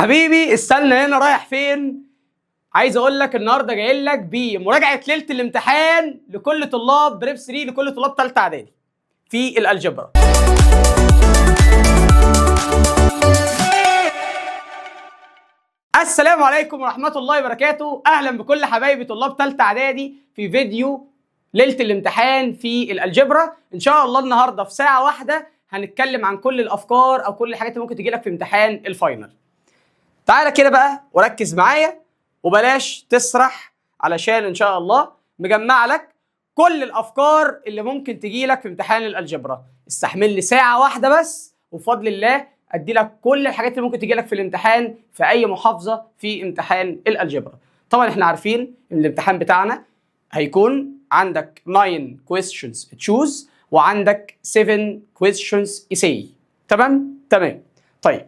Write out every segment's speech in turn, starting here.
حبيبي استنى هنا، رايح فين؟ عايز اقول لك النهارده جاي لك بمراجعه ليله الامتحان لكل طلاب بريب 3، لكل طلاب ثالثه اعدادي في الالجبرا. السلام عليكم ورحمه الله وبركاته، اهلا بكل حبايبي طلاب ثالثه اعدادي في فيديو ليله الامتحان في الالجبرا. ان شاء الله النهارده في ساعه واحده هنتكلم عن كل الافكار او كل الحاجات اللي ممكن تجي لك في امتحان الفاينل. تعالى كده بقى وركز معايا وبلاش تسرح، علشان ان شاء الله مجمع لك كل الافكار اللي ممكن تجي لك في امتحان الالجبرا. استحمل لي ساعه واحده بس وبفضل الله ادي لك كل الحاجات اللي ممكن تجي لك في الامتحان في اي محافظه في امتحان الالجبرا. طبعا احنا عارفين ان الامتحان بتاعنا هيكون عندك 9 questions choose وعندك 7 questions essay. تمام. طيب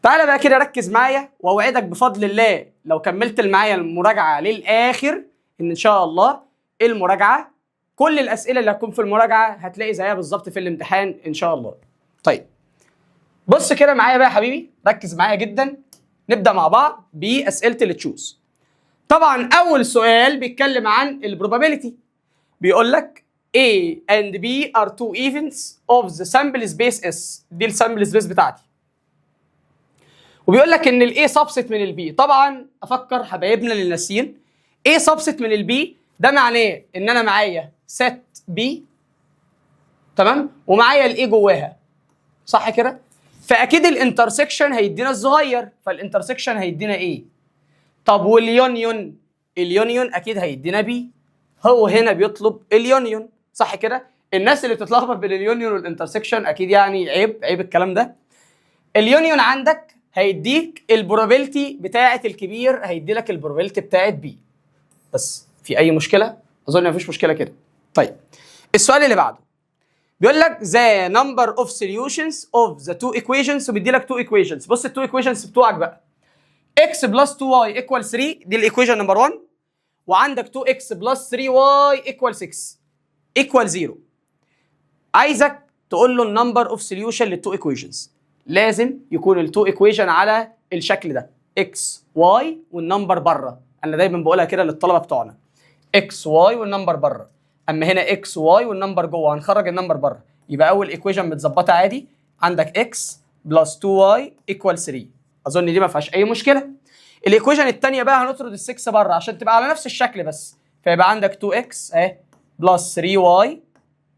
تعالى بقى كده ركز معايا، واوعدك بفضل الله لو كملت معايا المراجعه للاخر ان شاء الله المراجعه كل الاسئله اللي هتكون في المراجعه هتلاقي زيها بالظبط في الامتحان ان شاء الله. طيب بص كده معايا بقى يا حبيبي، ركز معايا جدا. نبدا مع بعض باسئله اللي تشوز. طبعا اول سؤال بيتكلم عن البروبابيلتي، بيقول لك A and B are two events of the sample space S. دي السامبل سبيس بتاعتي، وبيقول لك ان الاي سبست من البي. طبعا افكر حبايبنا اللي ناسيين، ايه سبست من البي ده معناه ان انا معايا ست بي، تمام، ومعايا الاي جواها، صح كده؟ فاكيد الانترسكشن هيدينا الصغير، فالانترسكشن هيدينا ايه؟ طب واليونيون؟ اليونيون اكيد هيدينا بي. هو هنا بيطلب اليونيون، صح كده؟ الناس اللي بتتلخبط بين اليونيون والانترسكشن اكيد يعني عيب الكلام ده. اليونيون عندك هيديك البروبابيلتي بتاعه الكبير، هيدي لك البروبابيلتي بتاعه بي. بس في اي مشكله؟ اظن مفيش مشكله كده. طيب السؤال اللي بعده بيقول لك the number of solutions of the two equations، وبيدي لك two equations. بص التو equations بتوعك بقى، x plus 2y equal 3، دي الايكويشن نمبر 1، وعندك 2x plus 3y equal 6 equal 0. عايزك تقول له النمبر اوف سوليوشن للتو ايكويشنز. لازم يكون التو ايكويشن على الشكل ده، اكس واي والنمبر بره. انا دايما بقولها كده للطلبه بتوعنا، اكس واي والنمبر بره. اما هنا اكس واي والنمبر جوه، هنخرج النمبر بره. يبقى اول ايكويشن متظبطه عادي، عندك اكس بلس 2 واي ايكوال 3. اظن دي ما فيهاش اي مشكله. الايكويشن الثانيه بقى هنطرد ال6 بره عشان تبقى على نفس الشكل بس، فيبقى عندك 2 اكس اهي بلس 3 واي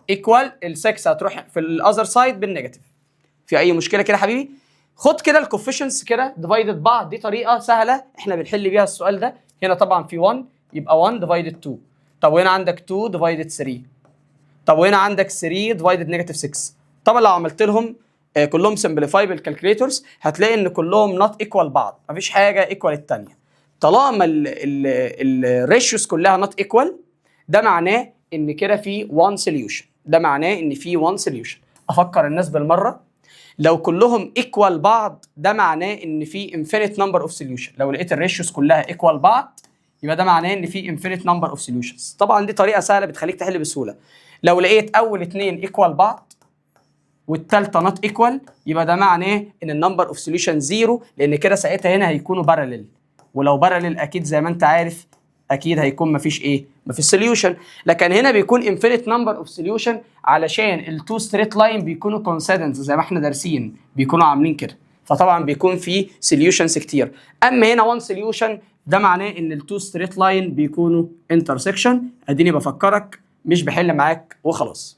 ايكوال ال6 هتروح في الاذر سايد بالنيجاتيف. في اي مشكله كده يا حبيبي؟ خد كده الكوفيشنتس كده ديفايدد بعض، دي طريقه سهله احنا بنحل بيها السؤال ده. هنا طبعا في 1 يبقى 1 ديفايدد 2، طب وهنا عندك 2 ديفايدد 3، طب وهنا عندك 3 ديفايدد نيجاتيف 6. طبعا لو عملت لهم كلهم سمبليفاي بالكالكوليتورز هتلاقي ان كلهم نوت ايكوال بعض، مفيش حاجه ايكوال الثانيه. طالما الريشيوز كلها نوت ايكوال ده معناه ان كده في 1 سوليوشن، ده معناه ان في 1 سوليوشن. افكر الناس بالمره، لو كلهم ايكوال بعض ده معناه ان في انفينيت نمبر اوف سوليوشن. لو لقيت الريشيوز كلها ايكوال بعض يبقى ده معناه ان في انفينيت نمبر اوف سوليوشنز. طبعا دي طريقه سهله بتخليك تحل بسهوله. لو لقيت اول اتنين ايكوال بعض والثالثه نوت ايكوال يبقى ده معناه ان النمبر اوف سوليوشن زيرو، لان كده ساعتها هنا هيكونوا باراليل، ولو باراليل اكيد زي ما انت عارف اكيد هيكون مفيش ايه؟ مفيش سوليوشن. لكن هنا بيكون انفينيت نمبر اوف سوليوشن علشان التو ستريت لاين بيكونوا كونسيدنت زي ما احنا دارسين، بيكونوا عاملين كده، فطبعا بيكون في سوليوشنز كتير. اما هنا 1 سوليوشن ده معناه ان التو ستريت لاين بيكونوا انترسكشن. اديني بفكرك مش بحل معاك وخلاص.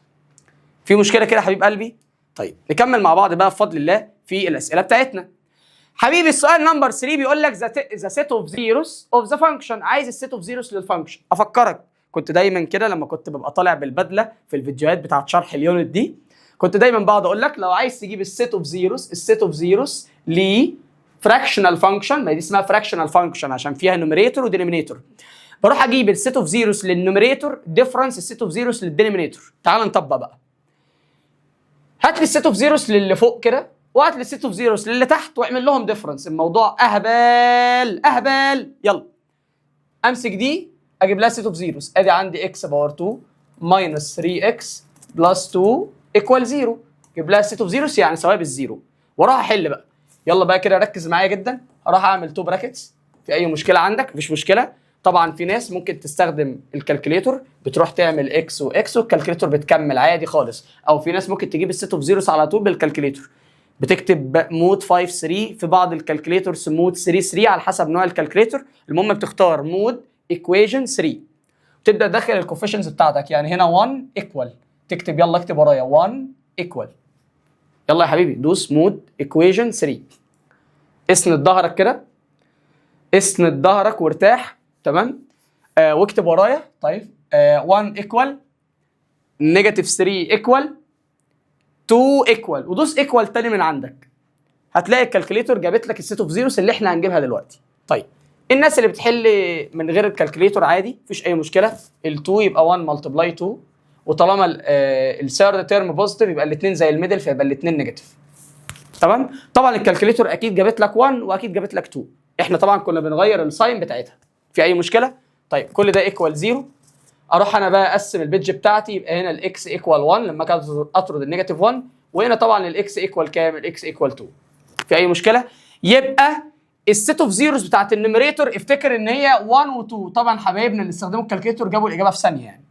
في مشكله كده يا حبيب قلبي؟ طيب نكمل مع بعض بقى بفضل الله في الاسئله بتاعتنا. حبيبي السؤال نمبر 3 بيقول لك ذا سيت اوف زيروز اوف ذا فانكشن. عايز السيت اوف زيروز للفانكشن. افكرك كنت دايما كده لما كنت ببقى طالع بالبدله في الفيديوهات بتاعت شرح اليونت دي، كنت دايما بقعد اقول لك لو عايز تجيب السيت اوف زيروز لفراكشنال فانكشن، ما دي اسمها فراكشنال فانكشن عشان فيها نوميريتور ودينومينيتور، بروح اجيب السيت اوف زيروز للنوميريتور ديفرنس السيت اوف زيروز للدينومينيتور. تعال نطبق بقى. هات لي السيت اوف زيروز للي فوق كده وهات لي السيت اوف زيروز للي تحت واعمل لهم ديفرنس. الموضوع اهبل. يلا امسك دي اجيب لها سيت اوف زيروز. ادي عندي اكس باور 2 ماينس 3 اكس بلس 2 ايكوال 0. اجيب لها سيت اوف زيروز يعني سواء بالزيرو، وراها احل بقى. يلا بقى كده ركز معايا جدا. هروح اعمل 2 براكتس. في اي مشكله عندك؟ مفيش مشكله. طبعا في ناس ممكن تستخدم الكالكوليتور، بتروح تعمل اكس واكس والكالكوليتور بتكمل عادي خالص، او في ناس ممكن تجيب السيت اوف زيروز على طول بالكالكوليتور، بتكتب مود 5 3. في بعض الكالكوليتورز مود 3 3 على حسب نوع الكالكوليتور. المهم بتختار مود ايكويشن 3، تبدا تدخل الكوفيشنز بتاعتك. يعني هنا 1 ايكوال، تكتب يلا اكتب ورايا 1 ايكوال. يلا يا حبيبي دوس مود ايكويشن 3. اسند ظهرك كده، اسند ظهرك وارتاح. تمام. واكتب ورايا. طيب 1 ايكوال، نيجاتيف 3 ايكوال، 2 ايكوال، ودوس ايكوال تاني من عندك. هتلاقي الكالكوليتور جابت لك السيت اوف زيروز اللي احنا هنجيبها دلوقتي. طيب الناس اللي بتحل من غير الكالكوليتور عادي مفيش اي مشكله. ال2 يبقى 1 ملتبلاي 2، وطالما الثيرد تيرم بوزيتيف يبقى الاثنين زي الميدل فيبقى الاثنين نيجاتيف. تمام. طبعا الكالكوليتور اكيد جابت لك 1 واكيد جابت لك 2. احنا طبعا كنا بنغير الساين بتاعتها. في اي مشكله؟ طيب كل ده ايكوال 0. اروح انا بقى اقسم البيدج بتاعتي. يبقى هنا الاكس ايكوال 1 لما كانت اطرد النيجاتيف 1، وهنا طبعا الاكس ايكوال كام؟ الاكس ايكوال 2. في اي مشكله؟ يبقى السيت اوف زيروز بتاعت النيميريتور افتكر ان هي 1 و2. طبعا حبايبنا اللي استخدموا الكالكوليتور جابوا الاجابه في ثانيه يعني.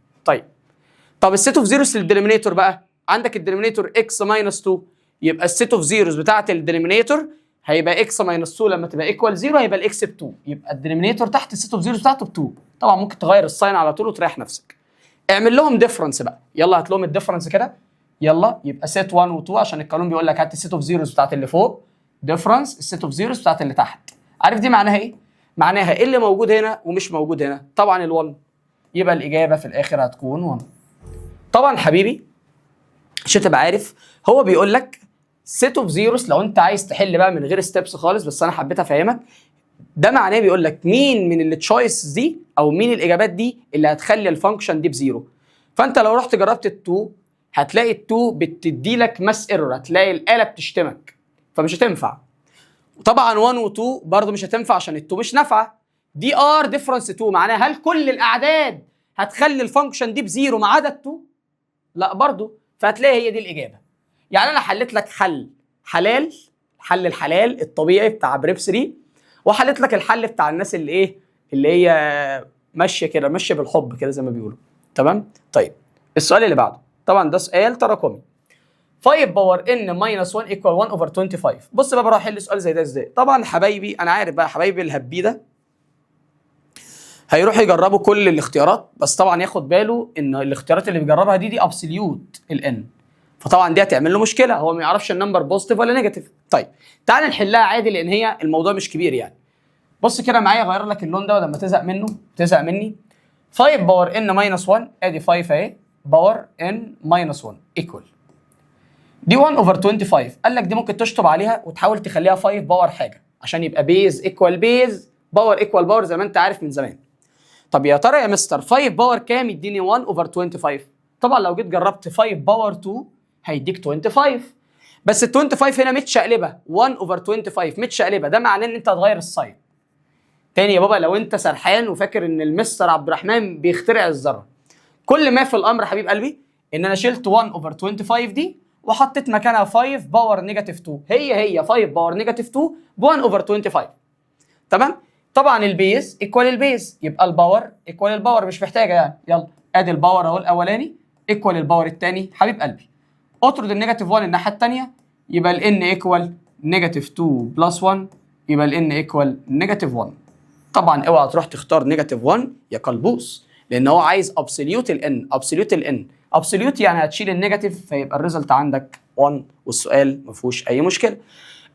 طب السيت اوف زيروز للدينومينيتور بقى، عندك الدينومينيتور اكس ماينس 2، يبقى السيت اوف زيروز بتاعت الدينومينيتور هيبقى اكس ماينس 2 لما تبقى ايكوال 0 هيبقى الاكس ب 2، يبقى الدينومينيتور تحت السيت اوف زيروز بتاعته ب 2. طبعا ممكن تغير الساين على طول وتريح نفسك. اعمل لهم ديفرنس بقى. يلا هات لهم الديفرنس كده. يلا يبقى سيت 1 و2 عشان القانون بيقول لك هات السيت اوف زيروز بتاعت اللي فوق ديفرنس السيت اوف زيروز بتاعت اللي تحت. عارف دي معناها ايه؟ معناها ايه اللي موجود هنا ومش موجود هنا؟ طبعا ال1، يبقى الاجابه في الاخر هتكون 1. طبعا حبيبي عشان تبقى عارف هو بيقول لك سيت اوف زيروز. لو انت عايز تحل بقى من غير ستيبس خالص، بس انا حبيت افهمك، ده معناه بيقول لك مين من التشويسز دي او مين الاجابات دي اللي هتخلي الفانكشن دي بزيرو. فانت لو رحت جربت ال2 هتلاقي ال2 بتدي لك ماس ايرور، هتلاقي الاله بتشتمك فمش هتنفع. طبعا 1 و2 برضه مش هتنفع عشان ال2 مش نافعه. دي ار ديفرنس 2 معناها هل كل الاعداد هتخلي الفانكشن دي بزيرو ما عدا ال2؟ لا برضه. فهتلاقي هي دي الاجابه. يعني انا حليت لك حل حلال، حل الحلال الطبيعي بتاع بريب 3، وحليت لك الحل بتاع الناس اللي ايه، اللي هي ماشيه كده، ماشيه بالحب كده زي ما بيقولوا. تمام. طيب السؤال اللي بعده طبعا ده سؤال تراكمي. 5 باور ان ماينس 1 ايكوال 1 اوفر 25. بص بقى بروح احل سؤال زي ده ازاي. طبعا حبايبي انا عارف بقى حبايبي الهبي ده هيروح يجربوا كل الاختيارات، بس طبعا ياخد باله ان الاختيارات اللي بيجربها دي ابسوليوت الان، فطبعا دي هتعمل له مشكله، هو ما يعرفش النمبر بوزيتيف ولا نيجاتيف. طيب تعال نحلها عادي لان هي الموضوع مش كبير يعني. بص كده معايا، غير لك اللون ده لما تزهق منه تزهق مني. 5 باور ان ماينس 1 ادي 5 اهي باور ان ماينس 1 ايكوال دي 1 اوفر 25. قال لك دي ممكن تشطب عليها وتحاول تخليها 5 باور حاجه عشان يبقى بيز ايكوال بيز، باور ايكوال باور زي ما انت عارف من زمان. طب يا ترى يا مستر 5 باور كام يديني 1 اوفر 25؟ طبعا لو جيت جربت 5 باور 2 هيديك 25، بس ال 25 هنا متشقلبه 1 اوفر 25 متشقلبه، ده معناه ان انت هتغير الساين. تاني يا بابا لو انت سرحان وفاكر ان المستر عبد الرحمن بيخترع الذره، كل ما في الامر حبيب قلبي ان انا شلت 1 اوفر 25 دي وحطيت مكانها 5 باور نيجاتيف 2، هي 5 باور نيجاتيف 2 ب 1 اوفر 25. تمام. طبعا البيز ايكوال البيز يبقى الباور ايكوال الباور، مش محتاجه يعني. يلا ادي الباور اهو الاولاني ايكوال الباور الثاني حبيب قلبي. اطرد النيجاتيف 1 الناحيه الثانيه يبقى الان ايكوال نيجاتيف 2 بلس 1، يبقى الان ايكوال نيجاتيف 1. طبعا اوعى تروح تختار نيجاتيف 1 يا قلبوس، لان هو عايز ابسوليوت الان. ابسوليوت الان ابسوليوت يعني هتشيل النيجاتيف فيبقى الريزلت عندك 1 والسؤال ما فيهوش اي مشكله.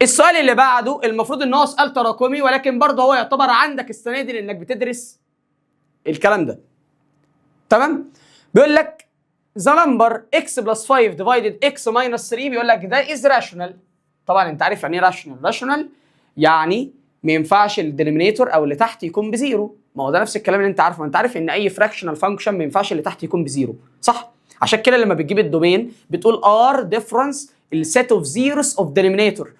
السؤال اللي بعده المفروض ان هو سؤال تراكمي، ولكن برضه هو يعتبر عندك السنه دي لانك بتدرس الكلام ده. تمام. بيقول لك ذا نمبر x بلس 5 ديفايدد x ماينس 3، بيقول لك ده از راشونال. طبعا انت عارف يعني ايه راشونال؟ راشونال يعني ما ينفعش الدينومينيتور او اللي تحت يكون بزيرو. ما هو ده نفس الكلام اللي انت عارفه، ما انت عارف ان اي فراكشنال فانكشن ما ينفعش اللي تحت يكون بزيرو، صح؟ عشان كده لما بتجيب الدومين بتقول ار ديفرنس السيت اوف زيروز اوف دينومينيتور،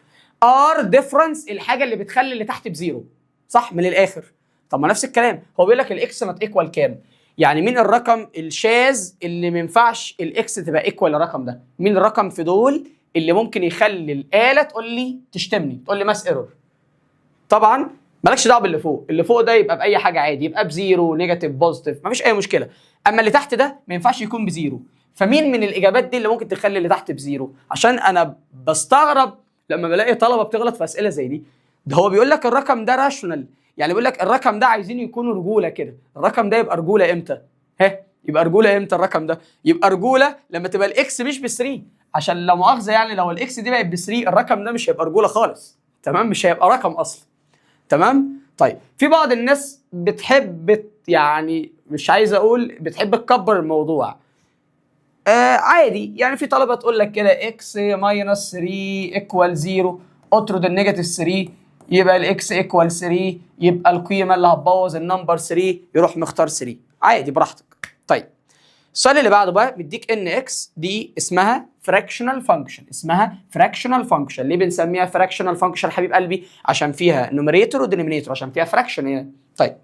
ار ديفرنس الحاجه اللي بتخلي اللي تحت بزيرو، صح؟ من الاخر. طب ما نفس الكلام هو بيقول لك الاكس نوت ايكوال كام؟ يعني مين الرقم الشاذ اللي ما ينفعش الاكس تبقى ايكوال الرقم ده؟ مين الرقم في دول اللي ممكن يخلي الاله تقول لي تشتمني، تقول لي ماس ايرور. طبعا مالكش دعوه باللي فوق، اللي فوق ده يبقى باي حاجه عادي، يبقى بزيرو نيجاتيف بوزيتيف مفيش اي مشكله، اما اللي تحت ده ما ينفعش يكون بزيرو. فمين من الاجابات دي اللي ممكن تخلي اللي تحت بزيرو؟ عشان انا بستغرب لما بلاقي طلبه بتغلط في اسئله زي دي. ده هو بيقول لك الرقم ده راشونال، يعني بيقول لك الرقم ده عايزين يكونوا رجوله كده. الرقم ده يبقى رجوله امتى؟ يبقى رجوله امتى الرقم ده؟ يبقى رجوله لما تبقى الاكس مش ب 3، عشان لا مؤاخذه يعني لو الاكس دي بقت ب 3 الرقم ده مش هيبقى رجوله خالص، تمام؟ مش هيبقى رقم اصلا، تمام؟ طيب في بعض الناس بتحب يعني مش عايز اقول بتحب تكبر الموضوع. عادي يعني، في طلبه تقول لك كده اكس ماينس 3 ايكوال 0، اطرد النيجاتيف 3 يبقى الاكس ايكوال 3، يبقى القيمه اللي هتبوظ النمبر 3 يروح مختار 3. عادي براحتك. طيب السؤال اللي بعده بقى مديك ان اكس دي اسمها فراكشنال فانكشن، اسمها فراكشنال فانكشن. ليه بنسميها فراكشنال فانكشن حبيب قلبي؟ عشان فيها نوميريتور ودينومينيتور، عشان فيها فراكشن يعني. طيب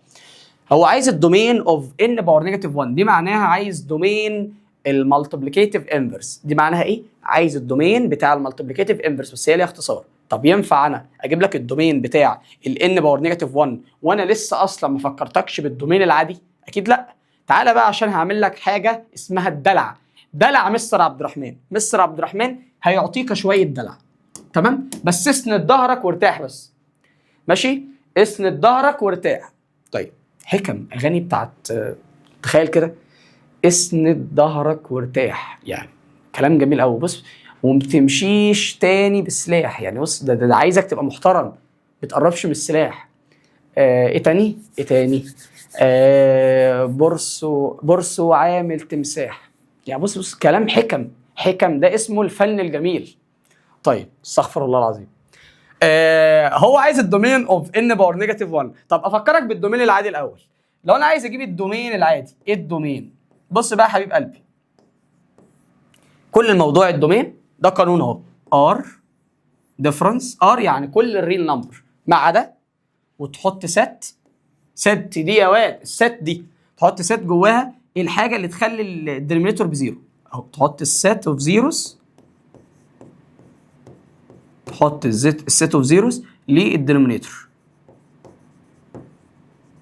هو عايز الدومين اوف ان باور نيجاتيف 1، دي معناها عايز دومين المالتيبليكيتيف انفرس. دي معناها ايه؟ عايز الدومين بتاع المالتيبليكيتيف انفرس، بس هي ليها اختصار. طب ينفع انا اجيب لك الدومين بتاع الان باور نيجاتيف 1 وانا لسه اصلا ما فكرتكش بالدومين العادي؟ اكيد لا. تعالى بقى عشان هعمل لك حاجه اسمها الدلع. دلع مستر عبد الرحمن، مستر عبد الرحمن هيعطيك شويه دلع، تمام؟ بس اسند ظهرك وارتاح بس، ماشي؟ اسند ظهرك وارتاح. طيب حكم اغاني بتاعت تخيل كده، اسند ظهرك وارتاح، يعني كلام جميل قوي. بص، وما تمشيش تاني بالسلاح، يعني بص ده عايزك تبقى محترم، ما تقربش من السلاح. ايه تاني؟ ايه تاني؟ بورسو عامل تمساح، يعني بص كلام حكم ده اسمه الفن الجميل. طيب استغفر الله العظيم. هو عايز الدومين اوف ان باور نيجاتيف 1. طب افكرك بالدومين العادي الاول. لو انا عايز اجيب الدومين العادي، ايه الدومين؟ بص بقى يا حبيب قلبي، كل الموضوع الدومين ده قانون اهو، ار ديفرنس، ار يعني كل الريل نمبر ما عدا، وتحط ست دي يا واد، الست دي تحط ست جواها الحاجه اللي تخلي الدينومينيتور بزيرو اهو، تحط الست اوف زيروز، تحط الست اوف زيروز للدينومينيتور،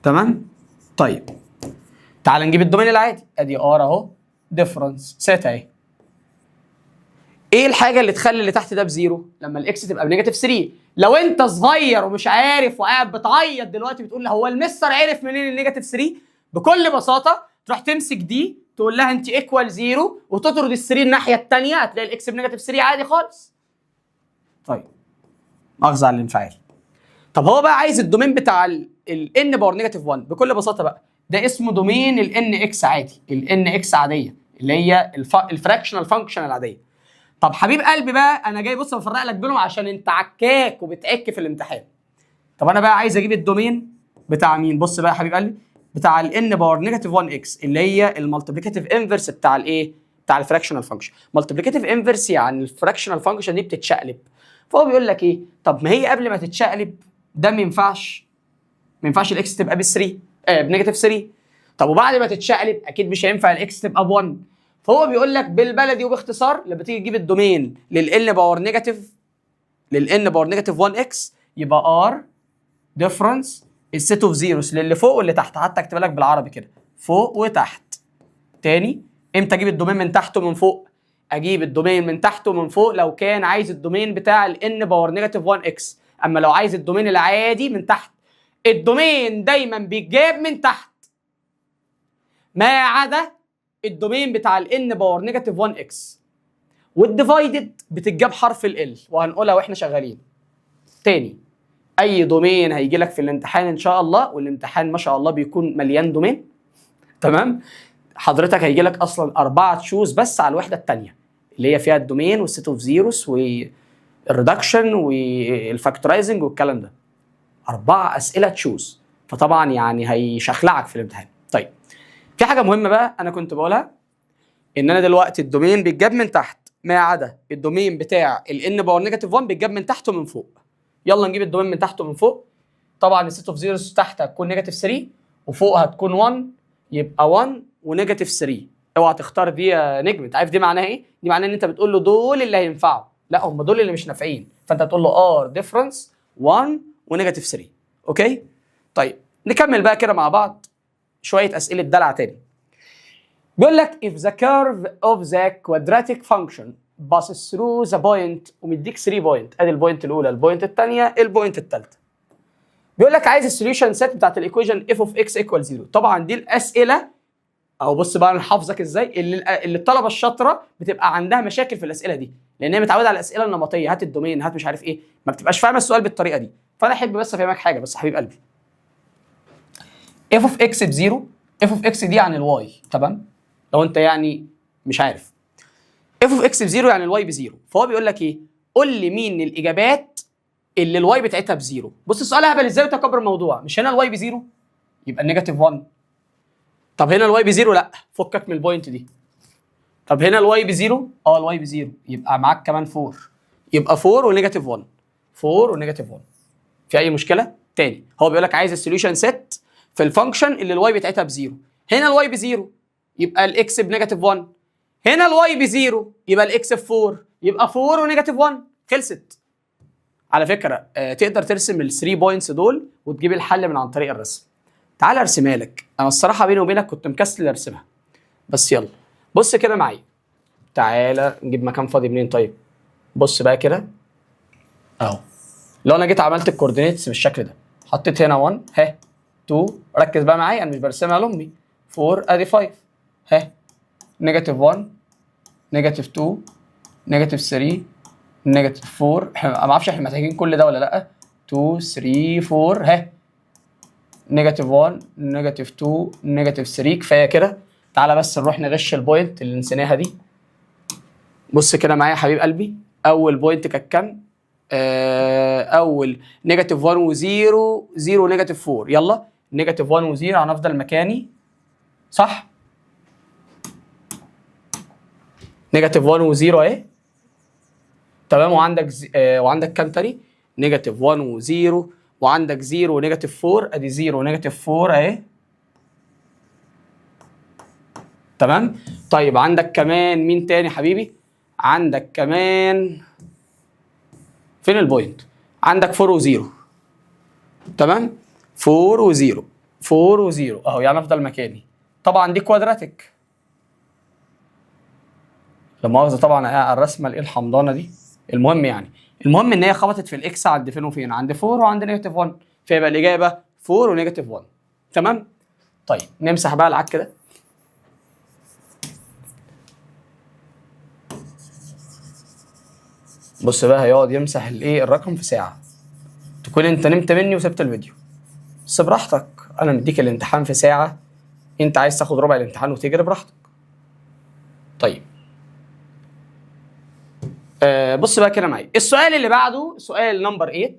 تمام؟ طيب تعال نجيب الدومين العادي، ادي ار اهو ديفرنس ست اهي. ايه الحاجه اللي تخلي اللي تحت ده بزيرو؟ لما الاكس تبقى بنيجاتيف 3. لو انت صغير ومش عارف وقاعد بتعيط دلوقتي بتقول لي هو المستر عرف منين النيجاتيف 3؟ بكل بساطه تروح تمسك دي تقول لها انت ايكوال 0 وتطرد ال 3 الناحيه الثانيه، هتلاقي الاكس بنيجاتيف 3 عادي خالص. طيب مؤاخذه على الانفعال. طب هو بقى عايز الدومين بتاع الان باور نيجاتيف 1. بكل بساطه بقى ده اسمه دومين الان اكس عادي، الان اكس عاديه اللي هي الفراكشنال فانكشن العاديه. طب حبيب قلبي بقى انا جاي بص بفرق لك بينهم عشان انت عكاك وبتعك في الامتحان. طب انا بقى عايز اجيب الدومين بتاع مين؟ بص بقى يا حبيب قلبي، بتاع الان باور نيجاتيف 1 اكس اللي هي المالتيبليكاتيف انفرس بتاع الايه؟ بتاع الفراكشنال فانكشن. مالتيبليكاتيف انفرس يعني الفراكشنال فانكشن دي بتتشقلب. فهو بيقول لك ايه؟ طب ما هي قبل ما تتشقلب ده ما ينفعش الاكس تبقى ب 3 بنيجاتيف 3. طب وبعد ما تتشقلب اكيد مش هينفع الاكس تبقى ب 1. فهو بيقول لك بالبلدي وباختصار لما تيجي تجيب الدومين للان باور نيجاتيف 1 اكس يبقى ار ديفرنس السيت اوف زيروز للي فوق واللي تحت. حتى اكتب لك بالعربي كده، فوق وتحت. تاني، امتى اجيب الدومين من تحت ومن فوق؟ اجيب الدومين من تحت ومن فوق لو كان عايز الدومين بتاع الان باور نيجاتيف 1 اكس. اما لو عايز الدومين العادي من تحت، الدومين دايما بيتجاب من تحت ما عدا الدومين بتاع الان باور نيجاتيف 1 اكس، والديفايدد بتتجاب حرف ال وهنقولها واحنا شغالين. تاني، اي دومين هيجي لك في الامتحان ان شاء الله، والامتحان ما شاء الله بيكون مليان دومين، تمام؟ حضرتك هيجي لك اصلا 4 تشوز بس على الوحده الثانيه اللي هي فيها الدومين والسيت اوف زيروز والريدكشن والفاكتورايزنج والكلام ده. 4 اسئله تشوز، فطبعا يعني هيشخلعك في الامتحان. طيب في حاجه مهمه بقى انا كنت بقولها، ان انا دلوقتي الدومين بيتجاب من تحت ما عدا الدومين بتاع الان باور نيجاتيف 1 بيتجاب من تحت ومن فوق. يلا نجيب الدومين من تحت ومن فوق. طبعا السيت اوف زيروز تحت هتكون نيجاتيف 3 وفوق هتكون 1، يبقى 1 ونيجاتيف 3. اوعى تختار دي يا نجم. انت عارف دي معناها ايه؟ دي معناها ان انت بتقول له دول اللي هينفعوا، لا هم دول اللي مش نافعين، فانت تقول له ار ديفرنس 1 ونيجاتيف 3. اوكي طيب نكمل بقى كده مع بعض شويه اسئله دلع تاني. بيقول لك if the curve of the quadratic function passes through the point، ومديك 3 بوينت، ادي البوينت الاولى، البوينت الثانيه، البوينت الثالثه. بيقول لك عايز السوليوشن سيت بتاعت الايكويشن f of x equal 0. طبعا دي الاسئله اهو، بص بقى انا حافظك ازاي، اللي الطلبه الشاطره بتبقى عندها مشاكل في الاسئله دي، لان هي متعوده على الاسئله النمطيه، هات الدومين، هات مش عارف ايه، ما بتبقاش فاهمه السؤال بالطريقه دي. فانا احب بس افهمك حاجه بس حبيب قلبي. f of x بزيرو، f of x دي عن الواي، تمام؟ لو انت يعني مش عارف f of x بزيرو يعني الواي بزيرو، فهو بيقول لك ايه؟ قول لي مين الاجابات اللي الواي بتاعتها بزيرو. بص السؤال هبل ازاي وتكبر الموضوع. مش هنا الواي بزيرو يبقى النيجاتيف 1. طب هنا الواي بزيرو، لا فكك من البوينت دي. طب هنا الواي بزيرو، الواي بزيرو، يبقى معاك كمان 4، يبقى 4 ونيجاتيف 1، 4 ونيجاتيف 1. في اي مشكله؟ تاني هو بيقول لك عايز السوليوشن سيت في الفانكشن اللي الواي بتاعتها بزيرو. هنا الواي بزيرو يبقى الاكس بنيجاتيف 1، هنا الواي بزيرو يبقى الاكس ب4، يبقى 4 ونيجاتيف 1. خلصت. على فكره تقدر ترسم ال 3 بوينتس دول وتجيب الحل من عن طريق الرسم. تعال ارسمها لك، انا الصراحه بيني وبينك كنت مكسل ارسمها، بس يلا بص كده معايا. تعالى نجيب مكان فاضي منين طيب. بص بقى كده اهو، لو انا جيت عملت الكوردينيتس بالشكل ده، حطيت هنا 1 2، ركز بقى معايا انا مش برسمها لامي، 4 ادي 5 نيجاتيف 1 نيجاتيف 2 نيجاتيف 3 نيجاتيف 4. ما اعرفش احنا محتاجين كل ده ولا لا. 2 3 4 نيجاتيف 1 نيجاتيف 2 نيجاتيف 3. كفايه كده. تعالى بس نروح نغش البوينت اللي نسيناها دي. بص كده معايا يا حبيب قلبي، اول بوينت كانت كام؟ اول نيجاتيف 1 و0 0 نيجاتيف 4. يلا نيجاتيف 1 و0 هنفضل مكاني صح؟ نيجاتيف 1 و0 اهي تمام. وعندك كام تاني؟ نيجاتيف 1 و0 وعندك 0 ونيجاتيف 4، ادي 0 ونيجاتيف 4 اهي تمام. طيب عندك كمان مين تاني حبيبي؟ عندك كمان فين البوينت؟ عندك 4 و0 تمام، 4 و0 4 و0 اهو، يعني افضل مكاني. طبعا دي كوادراتيك، لا مؤاخذه طبعا الرسمه الايه الحمضانه دي. المهم ان هي خبطت في الاكس عند فين وفين؟ عند 4 وعند نيجاتيف 1، فيبقى الاجابه 4 ونيجاتيف 1 تمام. طيب نمسح بقى العك ده. بص بقى هيقعد يمسح الايه الرقم في ساعه، تكون انت نمت مني وسبت الفيديو، بس براحتك، انا مديك الامتحان في ساعه، انت عايز تاخد ربع الامتحان وتجري براحتك. طيب بص بقى كده معايا، السؤال اللي بعده سؤال نمبر 8.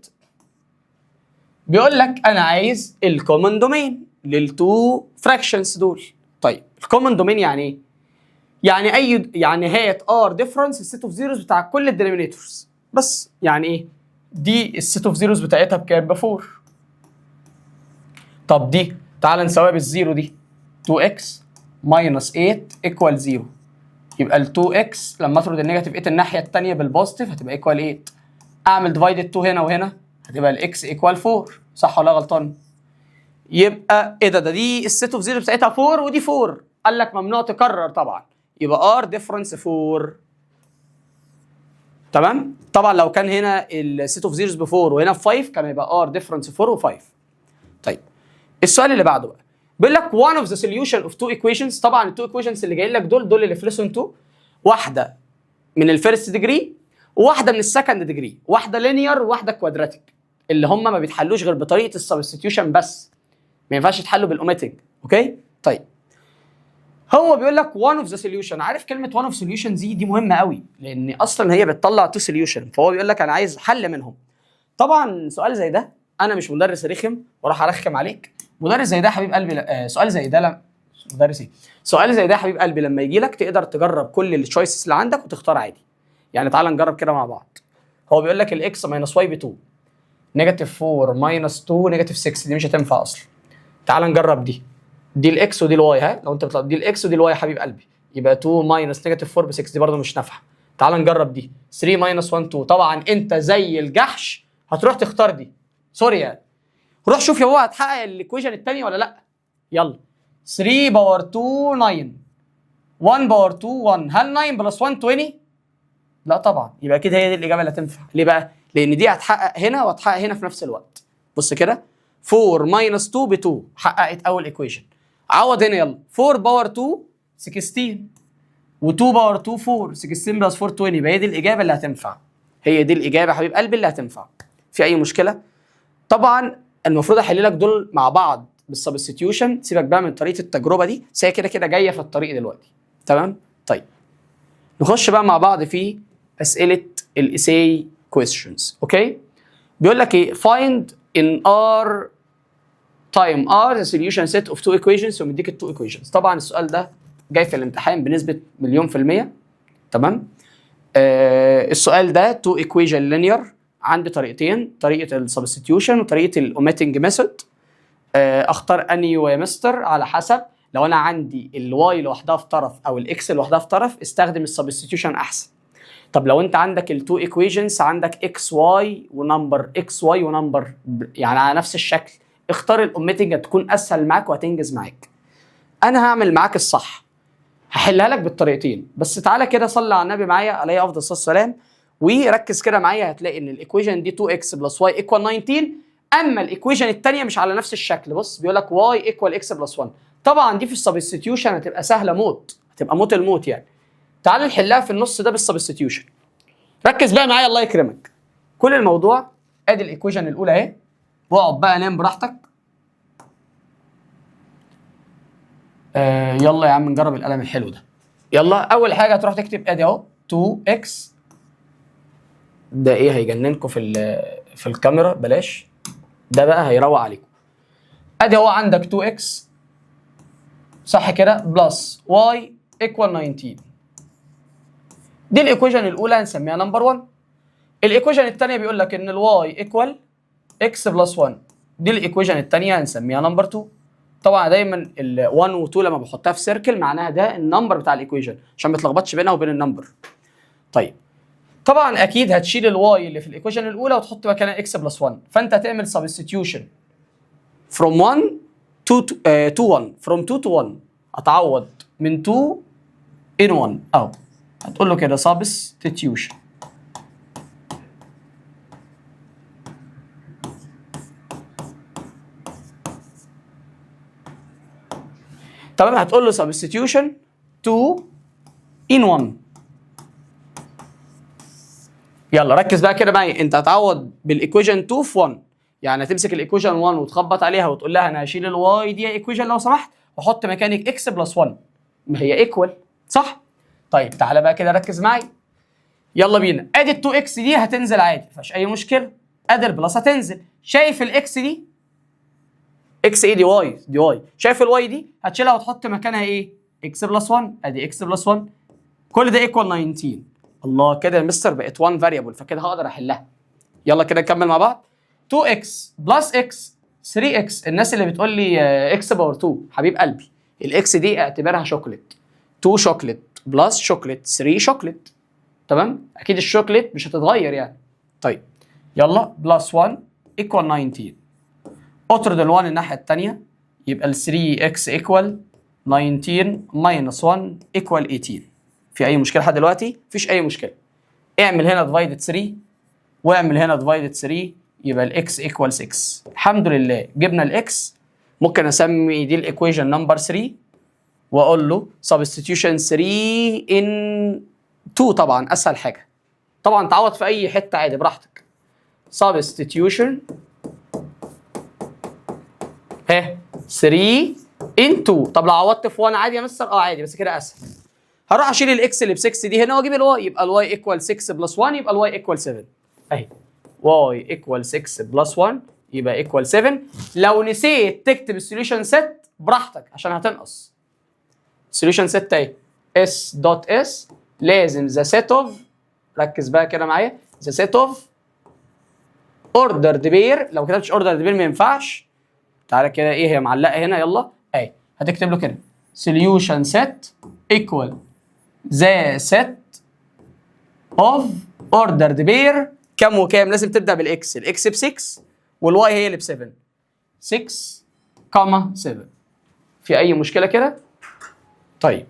بيقول لك انا عايز الكومن دومين للتو فراكشنز دول. طيب الكومن دومين يعني ايه؟ يعني نهايه ار ديفرنس السيت اوف زيروز بتاع كل الدينومينيتورز. بس يعني ايه؟ دي السيت اوف زيروز بتاعتها بكام؟ ب 4. طب دي تعال نساويها بالزيرو، دي 2x minus 8 equal 0. يبقى ال 2x لما اطرد النيجاتيف 8 الناحيه الثانيه بالبوزيتيف هتبقى ايكوال 8. اعمل ديفايد 2 هنا وهنا هتبقى الاكس ايكوال 4. صح ولا غلطان؟ يبقى ايه ده دي السيت اوف زيرو بتاعتها 4 ودي 4. قال لك ممنوع تكرر طبعا، يبقى ار ديفرنس 4 تمام. طبعا لو كان هنا السيت اوف زيروز ب 4 وهنا ب 5 كان يبقى ار ديفرنس 4 و5. طيب السؤال اللي بعده بقى بيقول لك one of the solution of two equations. طبعا التو equations اللي جايين لك دول اللي في ليسون 2، واحده من الفيرست ديجري وواحده من السكند ديجري، واحده لينير وواحده كوادراتيك، اللي هم ما بيتحلوش غير بطريقه السبستيتيوشن بس، ما ينفعش يتحلوا بالاوميتنج. اوكي طيب هو بيقول لك one of the solution. عارف كلمه one of solutions دي مهمه قوي، لان اصلا هي بتطلع تو solution، فهو بيقول لك انا عايز حل منهم. طبعا سؤال زي ده انا مش مدرس رخم وراح ارخم عليك. مدرس زي ده يا حبيب قلبي سؤال زي ده مدرس ايه؟ سؤال زي ده يا حبيب قلبي لما يجي لك تقدر تجرب كل التشويسز اللي عندك وتختار عادي. يعني تعال نجرب كده مع بعض. هو بيقول لك الاكس ماينس واي ب 2، نيجاتيف 4 ماينس 2 نيجاتيف 6، دي مش هتنفع اصلا. تعال نجرب دي الاكس ودي الواي. لو انت بتطلع دي الاكس ودي الواي يا حبيب قلبي، يبقى 2 ماينس نيجاتيف 4 ب 6، دي برضه مش نافعه. تعال نجرب دي 3 ماينس 1 2. طبعا انت زي الجحش هتروح تختار دي، سوري يعني. روح شوف يا بابا هتحقق الايكويشن الثانيه ولا لا. يلا 3 باور 2 9 1 باور 2 1. هل 9 بلس 1 20؟ لا طبعا. يبقى كده هي دي الاجابه اللي هتنفع. ليه بقى؟ لان دي هتحقق هنا وهتحقق هنا في نفس الوقت. بص كده 4 ماينس 2 ب 2 حققت اول ايكويشن. عوض هنا يلا 4 باور 2 16 و2 باور 2 4 16 بلس 4 20. يبقى هي دي الاجابه اللي هتنفع. هي دي الاجابه يا حبيب قلبي اللي هتنفع. في اي مشكله؟ طبعا المفروض احل لك دول مع بعض بالسبستيوشن. سيبك بقى من طريقه التجربه دي، بس هي كده كده جايه في الطريق دلوقتي. تمام؟ طيب نخش بقى مع بعض في اسئله الاساي كويستشنز. اوكي؟ بيقول لك ايه؟ find in r time r the solution set of two equations. ومديك التو equations. طبعا السؤال ده جاي في الامتحان بنسبه 100%. تمام؟ السؤال ده تو equation linear. عندي طريقتين، طريقه السبستيوشن وطريقه الاوميتنج ميثود. اختار انهي يا مستر؟ على حسب. لو انا عندي الواي لوحدها في طرف او الاكس لوحدها في طرف استخدم السبستيوشن احسن. طب لو انت عندك التو ايكويشنز، عندك اكس واي ونمبر اكس واي ونمبر يعني على نفس الشكل، اختار الاوميتنج هتكون اسهل معاك وهتنجز معاك. انا هعمل معاك الصح، هحلها لك بالطريقتين. بس تعالى كده صلي على النبي معايا عليه افضل الصلاه والسلام، وركز كده معايا. هتلاقي ان الايكويشن دي 2x بلس y ايكوال 19. اما الايكويشن الثانيه مش على نفس الشكل. بص بيقول لك y ايكوال x بلس 1. طبعا دي في السبستيوشن هتبقى سهله موت، هتبقى موت الموت يعني. تعال نحلها في النص ده بالسبستيوشن. ركز بقى معايا الله يكرمك. كل الموضوع ادي الايكويشن الاولى اهي، واقعد بقى نام براحتك. يلا يا عم نجرب القلم الحلو ده. يلا اول حاجه هتروح تكتب ادي اهو 2x. ده ايه هيجننكم في الكاميرا؟ بلاش ده بقى هيروق عليكم. ادي هو عندك 2x صح كده بلس y ايكوال 19. دي الايكويشن الاولى هنسميها نمبر 1. الايكويشن الثانيه بيقول لك ان الواي ايكوال x بلس 1. دي الايكويشن الثانيه هنسميها نمبر 2. طبعا دايما ال1 و2 لما بحطها في سيركل معناها ده النمبر بتاع الايكويشن عشان ما تلخبطش بينها وبين النمبر. طيب طبعا اكيد هتشيل الواي اللي في الايكويشن الاولى وتحط مكانها x بلس 1. فانت هتعمل سبستيوشن from 1 to 1 from 2 to 1. هتعوض من 2 in 1 اهو. هتقول له كده substitution. تمام؟ هتقول له substitution 2 in 1. يلا ركز بقى كده معايا. انت هتعوض بالايكويشن 2 في 1. يعني هتمسك الايكويشن 1 وتخبط عليها وتقول لها انا هشيل الواي دي ايكويشن لو سمحت واحط مكانك اكس بلس 1. ما هي ايكوال صح؟ طيب تعالى بقى كده ركز معايا. يلا بينا. ادي ال 2 اكس دي هتنزل عادي ما فيهاش اي مشكله. ادي البلس هتنزل. شايف الاكس دي؟ اكس ايه دي؟ واي. دي واي. شايف الواي دي؟ هتشيلها وتحط مكانها ايه؟ اكس بلس 1. ادي اكس بلس 1. كل ده ايكوال 19. الله كده يا مستر بقت 1 فاريبل فكده هقدر احلها. يلا كده نكمل مع بعض. 2x بلس x 3x. الناس اللي بتقول لي x باور 2 حبيب قلبي، الاكس دي اعتبرها شوكليت. 2 شوكليت بلس شوكليت 3 شوكليت. تمام؟ اكيد الشوكليت مش هتتغير يعني. طيب يلا بلس 1 ايكوال 19. اطرد ال1 الناحيه الثانيه يبقى ال 3x ايكوال 19 ماينس 1 ايكوال 18. في اي مشكله لحد دلوقتي؟ مفيش اي مشكله. اعمل هنا ديفايدد 3 واعمل هنا ديفايدد 3 يبقى الاكس ايكوال 6. الحمد لله جبنا الاكس. ممكن اسمي دي الايكويشن نمبر 3 واقول له سبستيوشن 3 ان 2. طبعا اسهل حاجه. طبعا تعوض في اي حته عادي براحتك. سبستيوشن 3 ان 2. طب لو عوضت في 1 عادي يا مستر؟ عادي بس كده اسهل. هروح اشيل الاكس اللي ب 6 دي هنا واجيب الواي. يبقى الواي ايكوال 6 بلس 1 يبقى الواي ايكوال 7 اهي. واي ايكوال 6 بلس 1 يبقى ايكوال 7. لو نسيت تكتب السوليوشن سيت براحتك عشان هتنقص. السوليوشن سيت اهي اس دوت اس لازم ذا سيت اوف. ركز بقى كده معايا. ذا سيت اوف اوردرد بير. لو كتبتش اوردرد بير ما ينفعش. تعالى كده ايه هي معلقه هنا. يلا اهي هتكتب له كده سوليوشن سيت ايكوال ذا سيت اوف اوردرد بير كام وكام؟ لازم تبدا بالاكس، الاكس ب 6 والواي هي اللي ب 7. 6 كاما 7. في اي مشكله كده؟ طيب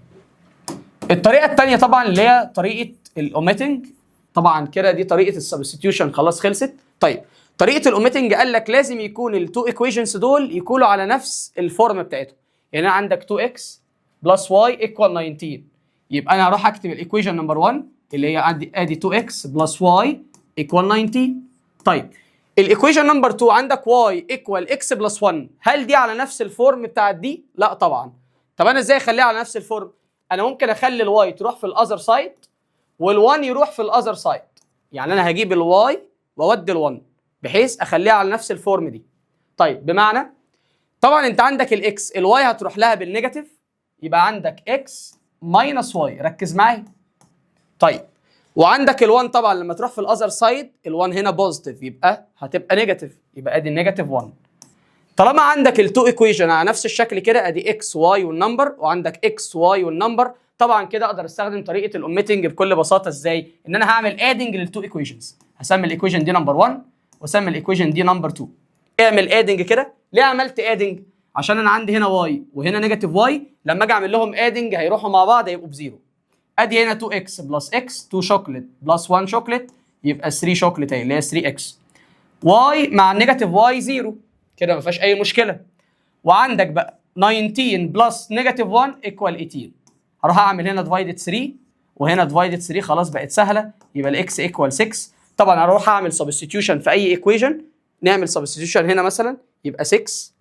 الطريقه الثانيه طبعا اللي هي طريقه الاوميتنج، طبعا كده دي طريقه السبستيوشن خلاص خلصت. طيب طريقه الاوميتنج قال لك لازم يكون التو ايكويشنز دول يكونوا على نفس الفورم بتاعتهم. يعني انا عندك 2x بلس y ايكوال 19، يبقى انا هروح اكتب الايكويشن نمبر 1 اللي هي عندي ادي 2x بلس y ايكوال 19. طيب الايكويشن نمبر 2 عندك y ايكوال x بلس 1، هل دي على نفس الفورم بتاعت دي؟ لا طبعا. طب انا ازاي اخليها على نفس الفورم؟ انا ممكن اخلي الواي تروح في الاذر سايد وال1 يروح في الاذر سايد. يعني انا هجيب الواي واودي ال1 بحيث اخليها على نفس الفورم دي. طيب بمعنى طبعا انت عندك الاكس، الواي هتروح لها بالنيجاتيف، يبقى عندك اكس ماينس واي، ركز معايا. طيب وعندك ال1 طبعا لما تروح في الاذر سايد ال1 هنا بوزيتيف يبقى هتبقى نيجاتيف، يبقى ادي النيجاتيف 1. طالما عندك التو ايكويشن على نفس الشكل كده، ادي اكس واي والنمبر وعندك اكس واي والنمبر، طبعا كده اقدر استخدم طريقه الاوميتنج بكل بساطه. ازاي؟ ان انا هعمل ادنج للتو ايكويشنز، هسمي الايكويشن دي نمبر 1 واسمي الايكويشن دي نمبر 2. اعمل ادنج كده. ليه عملت ادنج؟ عشان انا عندي هنا واي وهنا نيجاتيف واي، لما اجي اعمل لهم ادنج هيروحوا مع بعض هيبقوا بزيرو. ادي هنا 2x بلس x 2 شوكليت بلس 1 شوكليت يبقى 3 شوكليت اهي اللي هي 3x. واي مع النيجاتيف واي 0 كده ما فيهاش اي مشكله. وعندك بقى 19 بلس نيجاتيف 1 ايكوال 18. هروح اعمل هنا ديفايدد 3 وهنا ديفايدد 3، خلاص بقت سهله، يبقى الاكس ايكوال 6. طبعا هروح اعمل سبستيتيوشن في اي ايكويشن، نعمل سبستيتيوشن هنا مثلا يبقى 6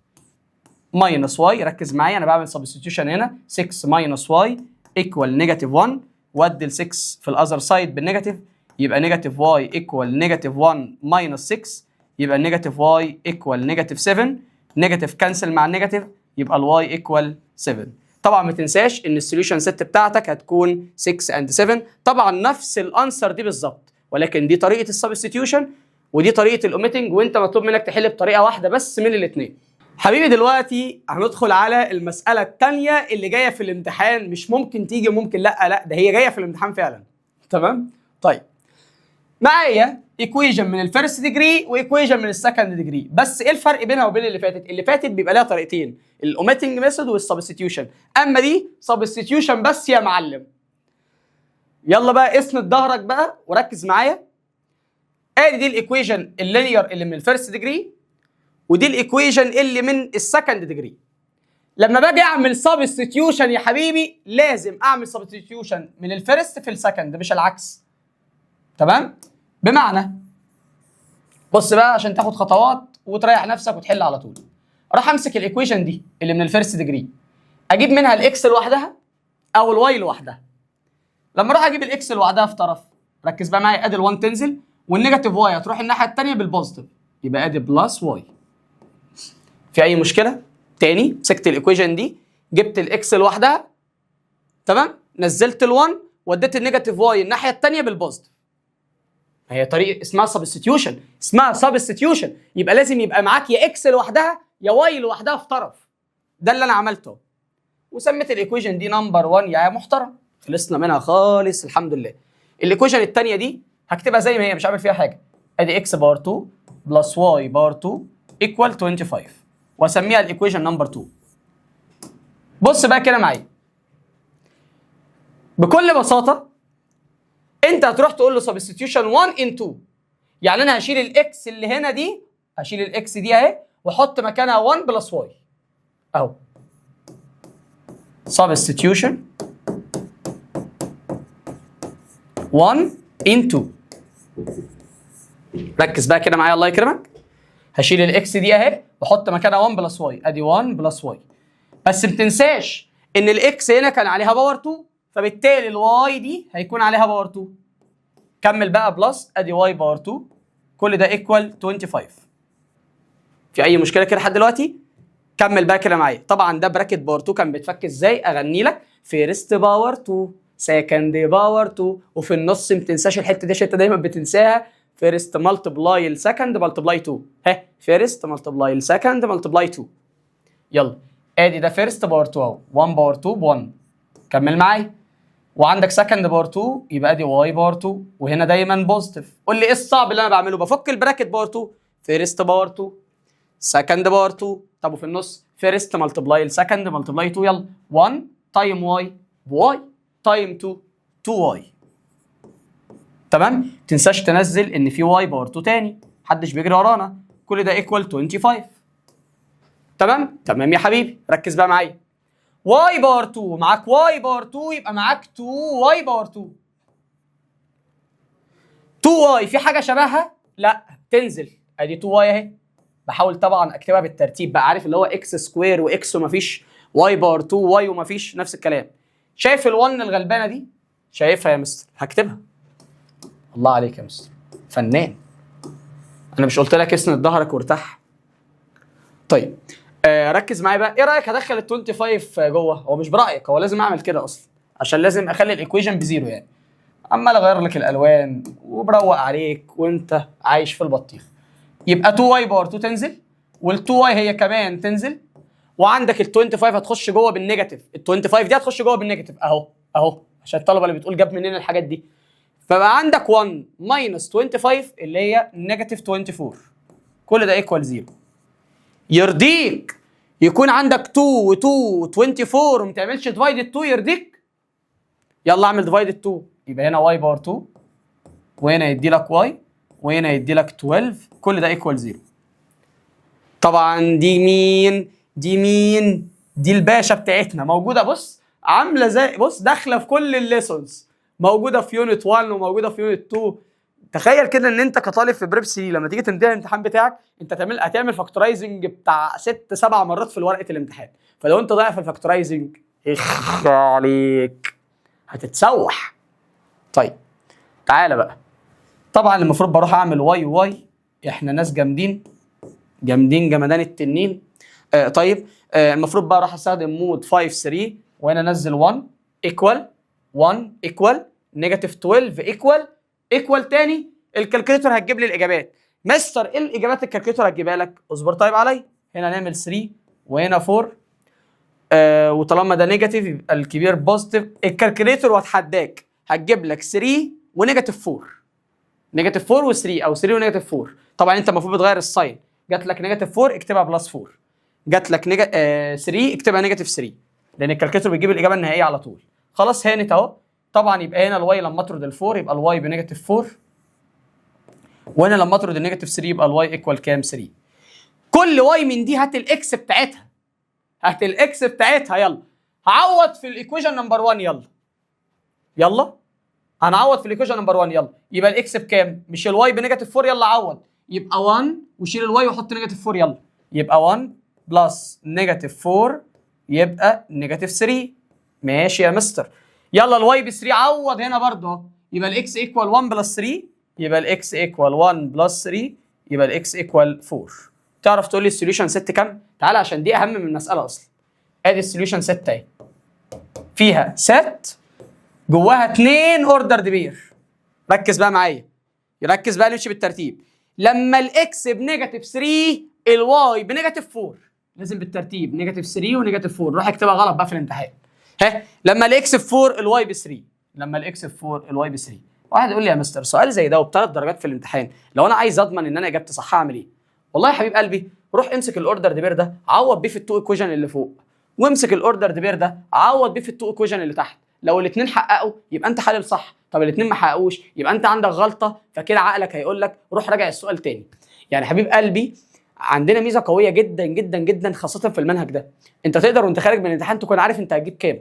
ماينس واي، ركز معايا انا بعمل سبستيتيوشن هنا 6 ماينس واي ايكوال نيجاتيف 1، وادي ال 6 في الاذر سايد بالنيجاتيف، يبقى نيجاتيف واي ايكوال نيجاتيف 1 ماينس 6، يبقى النيجاتيف واي ايكوال نيجاتيف 7. نيجاتيف كانسل مع النيجاتيف يبقى الواي ايكوال 7. طبعا ما تنساش ان السوليوشن ست بتاعتك هتكون 6 اند 7، طبعا نفس الانسر دي بالظبط، ولكن دي طريقه السبستيتيوشن ودي طريقه الاوميتنج، وانت مطلوب منك تحل بطريقه واحده بس من الاثنين. حبيبي دلوقتي هندخل على المساله الثانيه اللي جايه في الامتحان، مش ممكن تيجي ممكن لا ده هي جايه في الامتحان فعلا. تمام؟ طيب معايا ايكويشن من الفيرست ديجري وايكويشن من السكند ديجري، بس ايه الفرق بينها وبين اللي فاتت؟ اللي فاتت بيبقى لها طريقتين، الاوميتنج ميثود والسبستيتيوشن، اما دي سبستيتيوشن بس يا معلم. يلا بقى اسند ظهرك بقى وركز معايا. ادي دي الايكويشن اللينير اللي من الفيرست ديجري، ودي الايكويشن اللي من السكند ديجري. لما باجي اعمل سبستيتيوشن يا حبيبي لازم اعمل سبستيتيوشن من الفيرست في السكند مش العكس. تمام؟ بمعنى بص بقى عشان تاخد خطوات وتريح نفسك وتحل على طول. راح امسك الايكويشن دي اللي من الفيرست ديجري، اجيب منها الاكس لوحدها او الواي لوحدها. لما اروح اجيب الاكس لوحدها في طرف، ركز بقى معايا، ادي ال1 تنزل والنيجاتيف واي هتروح الناحيه الثانيه بالبوزيتيف، يبقى ادي بلس واي. في اي مشكله؟ تاني مسكت الايكويشن دي جبت الاكس لوحدها، تمام، نزلت ال1 وديت النيجاتيف واي الناحيه الثانيه بالبوزيتيف. هي طريقه اسمها سبستيتيوشن، اسمها سبستيتيوشن، يبقى لازم يبقى معاك يا اكس لوحدها يا واي لوحدها في طرف. ده اللي انا عملته، وسميت الايكويشن دي نمبر 1 يا محترم، خلصنا منها خالص الحمد لله. الايكويشن الثانيه دي هكتبها زي ما هي مش هعمل فيها حاجه، ادي اكس باور 2 بلس واي باور 2 ايكوال 25، واسميها الايكويشن نمبر 2. بص بقى كده معايا، بكل بساطه انت هتروح تقول له سبستيتيوشن 1 ان 2، يعني انا هشيل الاكس اللي هنا دي، هشيل الاكس دي اهي واحط مكانها 1 بلس واي اهو. سبستيتيوشن 1 ان 2. ركز بقى كده معايا الله يكرمك، هشيل الاكس دي اهي واحط مكانها 1 بلس واي، ادي 1 بلس واي. بس ما تنساش ان الاكس هنا كان عليها باور 2، فبالتالي الواي دي هيكون عليها باور 2. كمل بقى بلس، ادي واي باور 2، كل ده ايكوال 25. في اي مشكله كده لحد دلوقتي؟ كمل بقى كده معايا. طبعا ده براكت باور 2 كان بيتفك ازاي؟ اغني لك فيرست باور 2 سكند باور 2، وفي النص ما تنساش الحته دي عشان انت دايما بتنساها، فيرست ملتبلاي السكند ملتبلاي 2، ها فيرست ملتبلاي السكند ملتبلاي 2. يلا ادي ده فيرست باور 2 اهو، 1 باور 2 ب 1، كمل معايا، وعندك سكند باور 2 يبقى دي واي باور 2، وهنا دايما بوزيتيف. قول لي ايه الصعب اللي انا بعمله؟ بفك البراكت باور 2، فيرست باور 2 سكند باور 2. طب وفي النص فيرست ملتبلاي السكند ملتبلاي 2، يلا 1 تايم واي بواي تايم 2 2 واي. تمام؟ تنساش تنزل ان في واي باور 2 تاني، محدش بيجري ورانا، كل ده ايكوال 25. تمام؟ تمام يا حبيبي، ركز بقى معايا. واي باور 2 معاك واي باور 2 يبقى معاك 2 واي باور 2. 2 واي في حاجه شبهها؟ لا، تنزل ادي 2 واي اهي. بحاول طبعا اكتبها بالترتيب بقى، عارف اللي هو اكس سكوير واكس ومفيش واي باور 2 واي ومفيش نفس الكلام. شايف ال1 الغلبانه دي؟ شايفها يا مستر؟ هكتبها. الله عليك يا مستر، فنان. انا مش قلت لك اسند ظهرك وارتاح؟ طيب ركز معايا بقى. ايه رايك هدخل ال 25 جوه؟ هو مش برايك، هو لازم اعمل كده اصلا عشان لازم اخلي الايكويشن بزيرو يعني. عمال اغير لك الالوان وبروق عليك وانت عايش في البطيخ. يبقى 2 واي باور 2 تنزل، وال 2 واي هي كمان تنزل، وعندك ال 25 هتخش جوه بالنيجاتيف. ال 25 دي هتخش جوه بالنيجاتيف اهو اهو، عشان الطلبه اللي بتقول جاب منين الحاجات دي. فبقى عندك 1 ماينس 25 اللي هي نيجاتيف 24، كل ده ايكوال 0. يرضيك يكون عندك 2 و2 و24 وما تعملش ديفايدد 2؟ يرضيك؟ يلا اعمل ديفايدد 2، يبقى هنا واي باور 2 وهنا يدي لك واي وهنا يدي لك 12، كل ده ايكوال 0. طبعا دي مين؟ دي مين؟ دي الباشا بتاعتنا، موجوده بص، عامله زي بص داخله في كل الليسونز، موجوده في يونت 1 وموجوده في يونت 2. تخيل كده ان انت كطالب في بريب سي لما تيجي تمتحن الامتحان بتاعك انت هتعمل فاكتورايزنج بتاع 6 7 مرات في ورقه الامتحان، فلو انت ضايع في الفاكتورايزنج اخ عليك، هتتسوح. طيب تعالى بقى. طبعا المفروض بروح اعمل واي واي، احنا ناس جامدين جامدين جمدان التنين. طيب المفروض بقى راح استخدم مود 5 3 وهنا انزل 1 ايكوال 1 ايكوال نيجاتيف 12 ايكوال تاني. الكالكوليتور هتجيب لي الاجابات. مستر ايه الاجابات الكالكوليتور هتجيبها لك؟ اصبر طيب عليا. هنا نعمل 3 وهنا 4 وطالما ده نيجاتيف يبقى الكبير بوزيتيف. الكالكوليتور واتحداك هتجيب لك 3 ونيجاتيف 4، نيجاتيف 4 و3 او 3 ونيجاتيف 4. طبعا انت المفروض بتغير الساين، جات لك نيجاتيف 4 اكتبها بلس 4، جات لك 3 اكتبها نيجاتيف 3، لان الكالكوليتور بيجيب الاجابه النهائيه على طول. خلاص هانت اهو. طبعا يبقى هنا الواي لما اطرد ال4 يبقى الواي بنيجاتيف 4، وهنا لما اطرد النيجاتيف 3 يبقى الواي ايكوال كام؟ 3. كل واي من دي هات الاكس بتاعتها، هات الاكس بتاعتها. يلا هعوض في الايكويشن نمبر 1. يلا هنعوض في الايكويشن نمبر 1. يلا يبقى الاكس بكام؟ مش الواي بنيجاتيف 4؟ يلا عوض. يبقى 1 وشيل الواي وحط نيجاتيف 4. يلا يبقى 1 بلس نيجاتيف 4 يبقى نيجاتيف 3. ماشي يا مستر. يلا الواي ب 3 عوض هنا برضه اهو، يبقى الاكس ايكوال 1 بلس 3، يبقى الاكس ايكوال 1 بلس 3 يبقى الاكس ايكوال 4. تعرف تقول لي السوليوشن ست كام؟ تعالى عشان دي اهم من المساله اصلا. ادي السوليوشن ست اهي، فيها ست جواها 2 اوردرد بير. ركز بقى معايا، يركز بقى نمشي بالترتيب. لما الاكس بنيجاتيف 3 الواي بنيجاتيف 4، لازم بالترتيب نيجاتيف 3 ونيجاتيف 4. روح اكتبها غلط بقى في الامتحان. ها لما الاكس ب 4 الواي ب 3، لما الاكس ب 4 الواي ب 3. واحد يقول لي يا مستر سؤال زي ده وبثلاث درجات في الامتحان، لو انا عايز اضمن ان انا اجابتي صح اعمل ايه؟ والله يا حبيب قلبي روح امسك الاوردر بير ده عوض بيه في التو ايكويشن اللي فوق، وامسك الاوردر بير ده عوض بيه في التو ايكويشن اللي تحت. لو الاثنين حققوا يبقى انت حلل صح، طب الاثنين ما حققوش يبقى انت عندك غلطه، فكده عقلك هيقول لك روح راجع السؤال تاني. يعني حبيب قلبي عندنا ميزه قويه جدا جدا جدا خاصه في المنهج ده، انت تقدر وانت خارج من الامتحان تكون عارف انت هتجيب كام.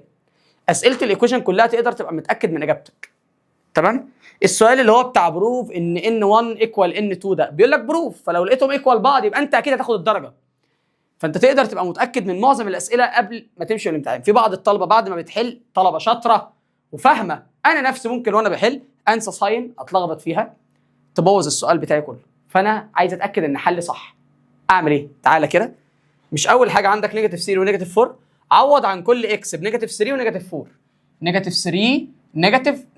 اسئله الايكويشن كلها تقدر تبقى متاكد من اجابتك. تمام؟ السؤال اللي هو بتاع بروف ان n1 ايكوال n2 ده بيقول لك بروف، فلو لقيتهم ايكوال بعض يبقى انت اكيد هتاخد الدرجه. فانت تقدر تبقى متاكد من معظم الاسئله قبل ما تمشي الامتحان. في بعض الطلبه بعد ما بتحل، طلبه شاطره وفاهمه، انا نفسي ممكن وانا بحل انسى ساين اتلخبط فيها تبوظ السؤال بتاعي كله، فانا عايز اتاكد ان حلي صح. اعمل ايه؟ تعالى كده. مش اول حاجه عندك نيجاتيف 3 ونيجاتيف 4، عوض عن كل اكس بنيجاتيف 3 ونيجاتيف 4. نيجاتيف 3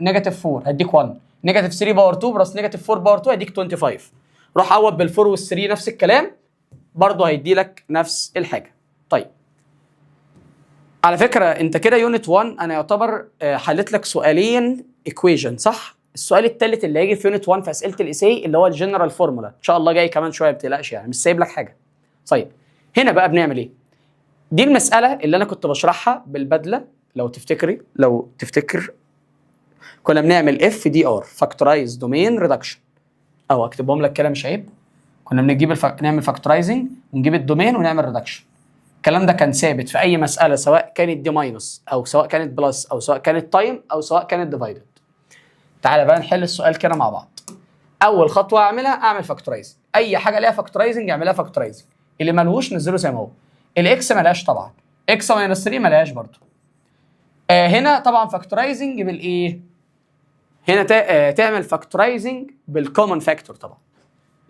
نيجاتيف 4 هديك 1، نيجاتيف 3 باور 2 بلس نيجاتيف 4 باور 2 هديك 25. روح عوض بال4 وال3 نفس الكلام برضه هيدي لك نفس الحاجه. طيب على فكره انت كده يونت 1 انا يعتبر حليت لك سؤالين ايكويجن صح؟ السؤال الثالث اللي هيجي في يونت 1 في اسئله الايساي اللي هو الجنرال فورمولا، ان شاء الله جاي كمان شويه ما تقلقش يعني، مش سايب لك حاجه. طيب هنا بقى بنعمل ايه؟ دي المساله اللي انا كنت بشرحها بالبدله لو تفتكر كنا بنعمل اف دي ار فاكتورايز دومين ريدكشن، او اكتبهم لك كده مش عيب. كنا بنجيب نعمل فاكتورايزنج ونجيب الدومين ونعمل ريدكشن. الكلام ده كان ثابت في اي مساله سواء كانت دي ماينس او سواء كانت بلس او سواء كانت تايم او سواء كانت ديفايدد. تعالى بقى نحل السؤال كده مع بعض. اول خطوه اعمل فاكتورايزنج، اي حاجه ليها فاكتورايزنج اعملها فاكتورايزنج، اللي ملهوش نزله زي ما هو. الاكس ملهاش طبعا، اكس ماينس 3 ملهاش برضه. هنا طبعا فاكتورايزنج بالايه؟ هنا تعمل فاكتورايزنج بالكومن فاكتور طبعا.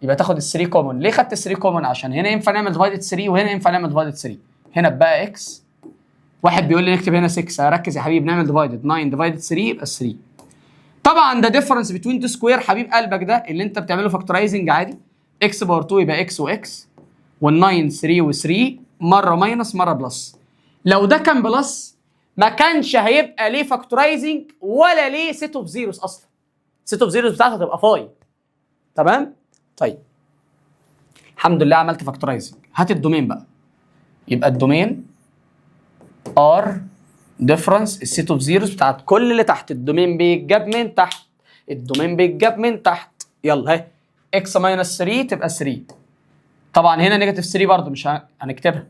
يبقى تاخد ال 3 كومن. ليه خدت 3 كومن؟ عشان هنا ينفع نعمل ديفايدد 3 وهنا ينفع نعمل ديفايدد 3. هنا بقى اكس، واحد بيقول لي نكتب هنا 6، ركز يا حبيبي نعمل ديفايدد 9 ديفايدد 3 يبقى 3. طبعا ده ديفرنس بين تو سكوير حبيب قلبك، ده اللي انت بتعمله فاكتورايزنج عادي. اكس باور 2 يبقى اكس واكس، وال9 3 و3 مره ماينس مره بلس. لو ده كان بلس ما كانش هيبقى ليه فاكتورايزنج ولا ليه سيت اوف زيروز اصلا. سيت اوف زيروز بتاعته هتبقى فاي. تمام؟ طيب الحمد لله عملت فاكتورايزنج. هات الدومين بقى. يبقى الدومين ار ديفرنس السيت اوف زيروز بتاعت كل اللي تحت. الدومين بيتجاب من تحت، الدومين بيتجاب من تحت. يلا اهي اكس ماينس 3 تبقى 3. طبعا هنا نيجاتيف 3 برضه مش هنكتبها.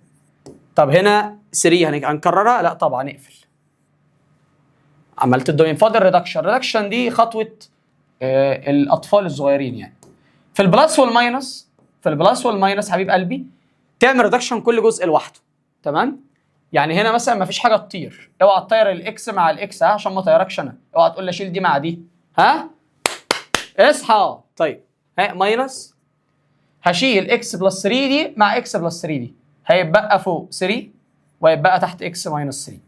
طب هنا 3 هنكررها؟ لا طبعا نقفل. عملت الدومين. فاضل ريدكشن. الريدكشن دي خطوه الاطفال الصغيرين يعني. في البلس والماينس حبيب قلبي تعمل ريدكشن كل جزء لوحده. تمام؟ يعني هنا مثلا ما فيش حاجه تطير، اوعى تطير الاكس مع الاكس عشان ما طيركش انا، اوعى تقول لي اشيل دي مع دي. اصحى. طيب ماينس، هشيل اكس بلس 3 دي مع اكس بلس 3 دي، هيبقى فوق 3 وهيبقى تحت اكس ماينس 3.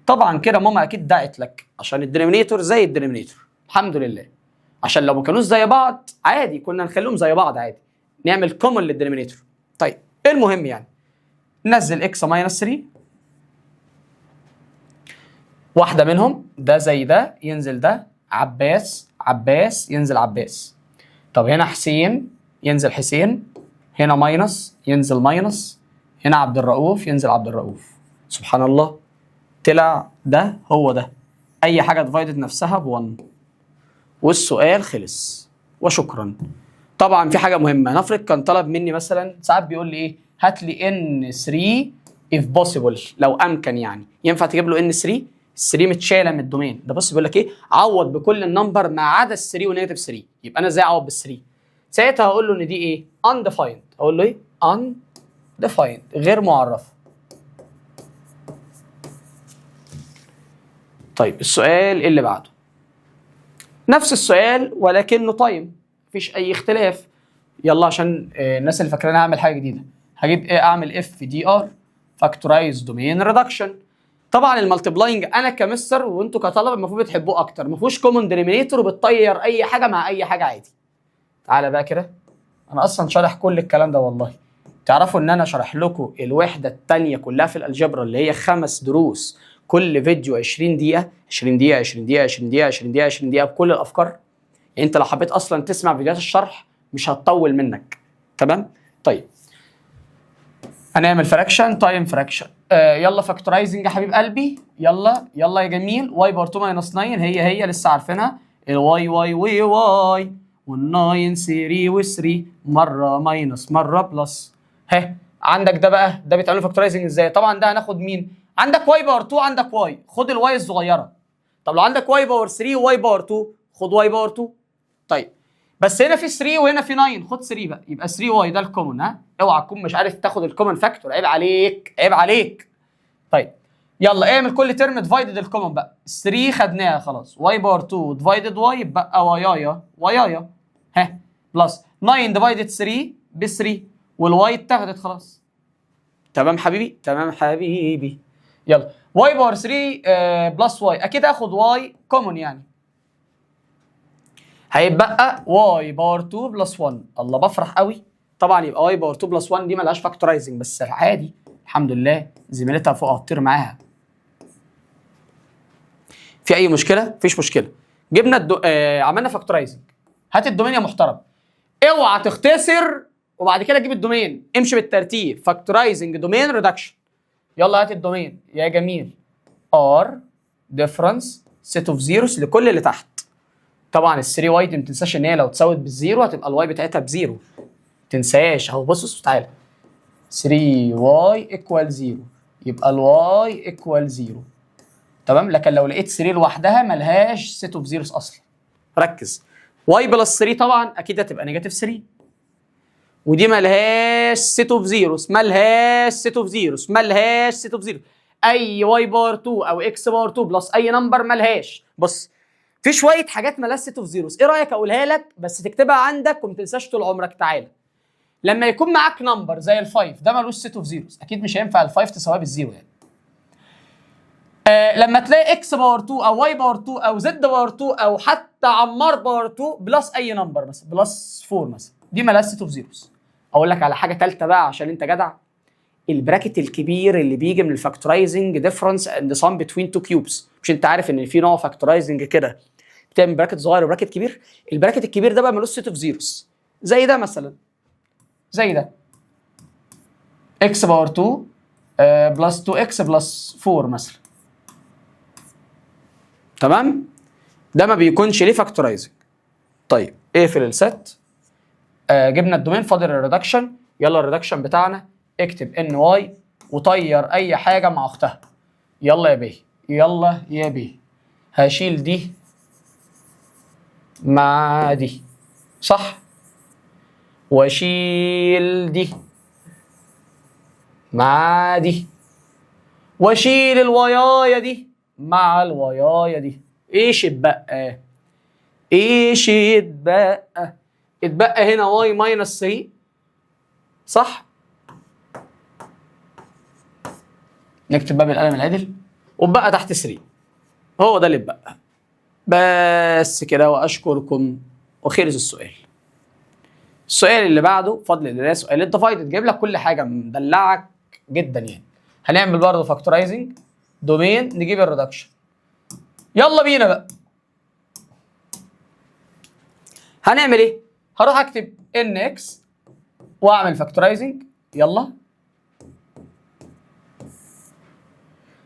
طبعا كده ماما اكيد دعت لك عشان الدينومينيتور زي الدينومينيتور. الحمد لله، عشان لو ما كانوش زي بعض عادي كنا نخليهم زي بعض عادي، نعمل كومن للدينومينيتور. طيب ايه المهم يعني؟ ننزل اكس ماينس 3، واحده منهم ده زي ده ينزل ده، عباس ينزل عباس. طب هنا حسين ينزل حسين، هنا ماينس ينزل ماينس، هنا عبد الرؤوف ينزل عبد الرؤوف. سبحان الله، طلع ده هو ده. اي حاجه ديفايدد نفسها ب1 والسؤال خلص وشكرا. طبعا في حاجه مهمه، نفرض كان طلب مني مثلا، ساعات بيقول لي ايه، هات لي n3 if possible، لو امكن يعني ينفع تجيب له n3؟ ال3 متشاله من الدومين ده. بص بيقول لك ايه، عوض بكل النمبر ما عدا ال3 والنيجاتيف 3. يبقى انا ازاي اعوض بال3؟ ساعتها هقول له ان دي ايه؟ undefined. اقول له ايه؟ undefined، غير معرفه. طيب السؤال اللي بعده نفس السؤال ولكنه تايم، مفيش اي اختلاف. يلا عشان الناس اللي فاكرين هعمل حاجه جديده، هجيب ايه؟ اعمل اف دي ار فاكتورايز دومين ريدكشن. طبعا المالتيبلاينج انا كمستر وانتوا كطلبه المفروض بتحبوه اكتر، ما فيهوش كومن دينومينيتور وبتطير اي حاجه مع اي حاجه عادي. تعالى بقى كده، انا اصلا شارح كل الكلام ده والله. تعرفوا ان انا شارح لكم الوحده الثانيه كلها في الالجبرا اللي هي 5 دروس، كل فيديو 20 دقيقه 20 دقيقه 20 دقيقه 20 دقيقه 20 دقيقه 20 دقيقه بكل الافكار. يعني انت لو حبيت اصلا تسمع فيديوهات الشرح مش هتطول منك. تمام؟ طيب هنعمل فراكشن تايم فراكشن. يلا فاكتورايزنج يا حبيب قلبي، يلا يلا يا جميل. واي بار 2 ماينس 9 هي لسه عارفينها. الواي واي وال9 3 و3 مره ماينس مره بلس. عندك ده بقى، ده بيتعمل فاكتورايزنج ازاي؟ طبعا ده هناخد مين؟ عندك واي باور 2، عندك واي، خد الواي الصغيره. طب لو عندك واي باور 3 وواي باور 2 خد واي باور 2. طيب بس هنا في 3 وهنا في 9، خد 3 بقى، يبقى 3 واي ده الكومن. اوعى تكون مش عارف تاخد الكومن فاكتور، عيب عليك عيب عليك. طيب يلا اعمل كل ترم ديفايدد الكومن بقى. 3 خدناها خلاص، واي باور 2 ديفايدد واي يبقى وايايا بلس 9 ديفايدد 3 ب 3 والواي اتاخدت خلاص. تمام حبيبي؟ تمام حبيبي. يلا واي باور 3 بلس واي، اكيد هاخد واي كومن يعني، هيبقى واي باور 2 بلس 1. الله بفرح قوي. طبعا يبقى واي باور 2 بلس 1 دي مالهاش فاكتورايزنج بس عادي الحمد لله، زميلتها فوق هتطير معاها. في اي مشكله؟ مفيش مشكله. جبنا عملنا فاكتورايزنج. هات الدومين يا محترم. اوعى تختصر وبعد كده جيب الدومين، امشي بالترتيب. فاكتورايزنج دومين ريدكشن. يلا هات الدومين يا جميل. ار ديفرنس سيت اوف زيروز لكل اللي تحت. طبعا ال 3 واي دي ما تنساش ان هي لو اتساوت بالزيرو هتبقى الواي بتاعتها بزيرو. ما تنساش اهو. بص تعالى 3 واي ايكوال 0 يبقى الواي ايكوال 0. تمام. لكن لو لقيت 3 لوحدها ملهاش سيت اوف زيروز اصلا. ركز. واي بلس 3 طبعا اكيد هتبقى نيجاتيف 3. ودي ملهاش سيت اوف زيروز، ملهاش سيت اوف زيروز، ملهاش سيت اوف زيروز. اي واي باور 2 او اكس باور 2 بلس اي نمبر ملهاش. بص في شويه حاجات ملهاش سيت اوف زيروز. ايه رايك اقولها لك بس تكتبها عندك وما تنساش طول عمرك. تعالى لما يكون معاك نمبر زي الفايف ده ملوش سيت اوف زيروز. اكيد مش هينفع الفايف تساويها بالزيرو يعني. لما تلاقي اكس باور 2 او واي باور 2 او زد باور 2 او حتى عمار باور 2 بلس اي نمبر مثلا بلس 4 مثلا، دي مالهاش سيت اوف زيروز. اقول لك على حاجه ثالثه بقى عشان انت جدع. البراكت الكبير اللي بيجي من الفاكتورايزنج ديفرنس اند سم بتوين تو كيوبس. مش انت عارف ان في نوع فاكتورايزنج كده بتعمل براكت صغير وبراكت كبير؟ البراكت الكبير ده بقى مالوش سيت اوف زيروز. زي ده مثلا، زي ده اكس باور 2 بلس 2 اكس بلس 4 مثلا. تمام. ده ما بيكونش ليه فاكتورايزنج. طيب اقفل الست. جبنا الدومين، فاضل الريدكشن. يلا الريدكشن بتاعنا اكتب ان واي وطير اي حاجه مع اختها. يلا يا بيه، يلا يا بيه. هشيل دي مع دي صح، واشيل دي مع دي، واشيل الويايه دي مع الويايه دي. ايش اتبقى؟ ايش اتبقى؟ اتبقى هنا واي ماينس 3 صح؟ نكتب بقى بالقلم العدل وبقى تحت 3. هو ده اللي اتبقى. بس كده واشكركم وخلص السؤال. السؤال اللي بعده بفضل الله سؤال الديفايدد، جايب لك كل حاجه مدلعك جدا يعني. هنعمل برضه فاكتورايزنج دومين، نجيب الريدكشن. يلا بينا بقى. هنعمل ايه؟ هروح اكتب ان اكس واعمل فاكتورايزنج. يلا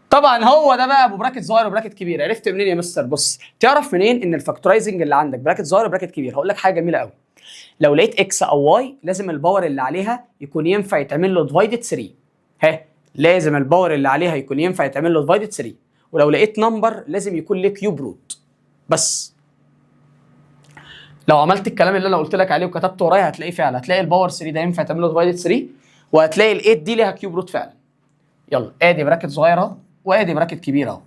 طبعا هو ده بقى ابو براكت صغير وبراكت كبير. عرفت منين يا مستر؟ بص تعرف منين ان الفاكتورايزنج اللي عندك براكت صغير وبراكت كبير؟ هقول لك حاجه جميله قوي. لو لقيت اكس او واي لازم الباور اللي عليها يكون ينفع يتعمل له ديفايدد 3. ها لازم الباور اللي عليها يكون ينفع يتعمل له ديفايدد 3. ولو لقيت نمبر لازم يكون له كيوب روت. بس لو عملت الكلام اللي انا قلت لك عليه وكتبته ورايا هتلاقيه فعلا. هتلاقي الباور 3 ده ينفع يتعمل له ديفايدد 3 وهتلاقي ال8 دي ليها كيوب روت فعلا. يلا ادي براكت صغير اهو وادي براكت كبير اهو.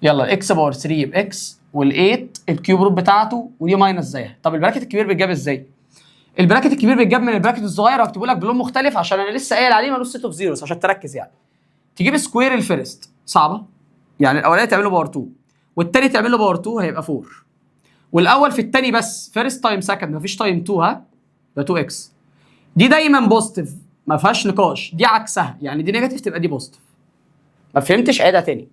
يلا الاكس باور 3 باكس وال8 الكيوب روت بتاعته ودي ماينس زيها. طب البراكت الكبير بيتجاب ازاي؟ البراكت الكبير بيتجاب من البراكت الصغير، وهكتبه لك بلون مختلف عشان انا لسه قايل عليه مالوش سيت اوف زيروز عشان تركز يعني. تجيب سكوير الفيرست صعبه يعني. الاولاني تعمله باور 2 والثاني تعمله باور 2 هيبقى 4. والاول في الثاني بس فيرست تايم سكند مفيش تايم 2 ها يبقى 2 اكس. دي دايما بوزيتيف ما فيهاش نقاش. دي عكسها يعني دي نيجاتيف تبقى دي بوزيتيف. ما فهمتش؟ عيدها تاني.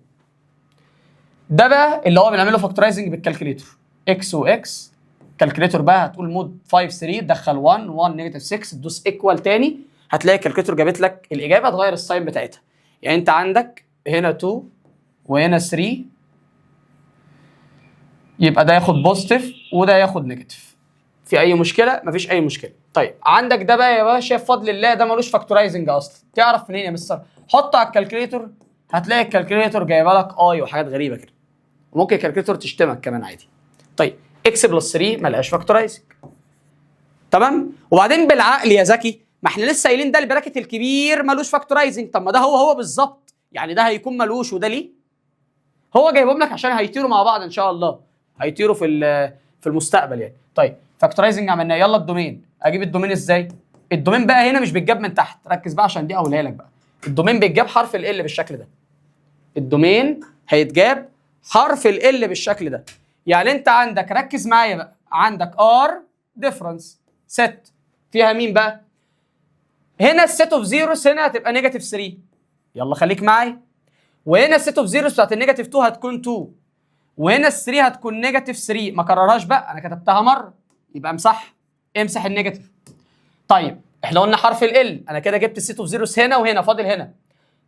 ده بقى اللي هو بنعمله فاكتورايزنج بالكالكوليتر. اكس واكس كالكوليتر بقى هتقول مود 5 3 تدخل 1 1 نيجاتيف 6 تدوس ايكوال تاني هتلاقي الكالكوليتر جابت لك الاجابه. تغير الساين بتاعتها يعني انت عندك هنا 2 وهنا 3 يبقى ده ياخد بوزيتيف وده ياخد نيجاتيف. في اي مشكله؟ مفيش اي مشكله. طيب عندك ده بقى يا باشا بفضل الله ده ملوش فاكتورايزنج اصلا. تعرف منين يا مستر؟ حطه على الكالكوليتر هتلاقي الكالكوليتر جايبه لك اي وحاجات غريبه كده. وممكن الكالكوليتر تشتمك كمان عادي. طيب اكس بلس 3 ملهاش فاكتورايزنج. تمام. وبعدين بالعقل يا ذكي ما احنا لسه قايلين ده البراكت الكبير ملوش فاكتورايزنج. طب ما ده هو بالظبط يعني. ده هيكون ملوش وده ليه؟ هو جايبهم لك عشان هيطيروا مع بعض ان شاء الله. هيطيروا في المستقبل يعني. طيب فاكتورايزنج عملناه. يلا الدومين. اجيب الدومين ازاي؟ الدومين بقى هنا مش بيتجاب من تحت. ركز بقى عشان دي اقولها لك بقى. الدومين بيتجاب حرف ال بالشكل ده. الدومين هيتجاب حرف ال بالشكل ده. يعني انت عندك ركز معايا بقى. عندك ار ديفرنس ست فيها مين بقى؟ هنا السيت اوف زيروز هنا هتبقى نيجاتيف 3. يلا خليك معايا. وهنا السيت اوف زيروز بتاعت النيجاتيف 2 هتكون 2. وهنا ال 3 هتكون نيجاتيف 3. ما كررهاش بقى، انا كتبتها مره، يبقى امسح النيجاتيف. طيب احنا قلنا حرف ال، انا كده جبت السيت اوف زيروز هنا وهنا، فاضل هنا.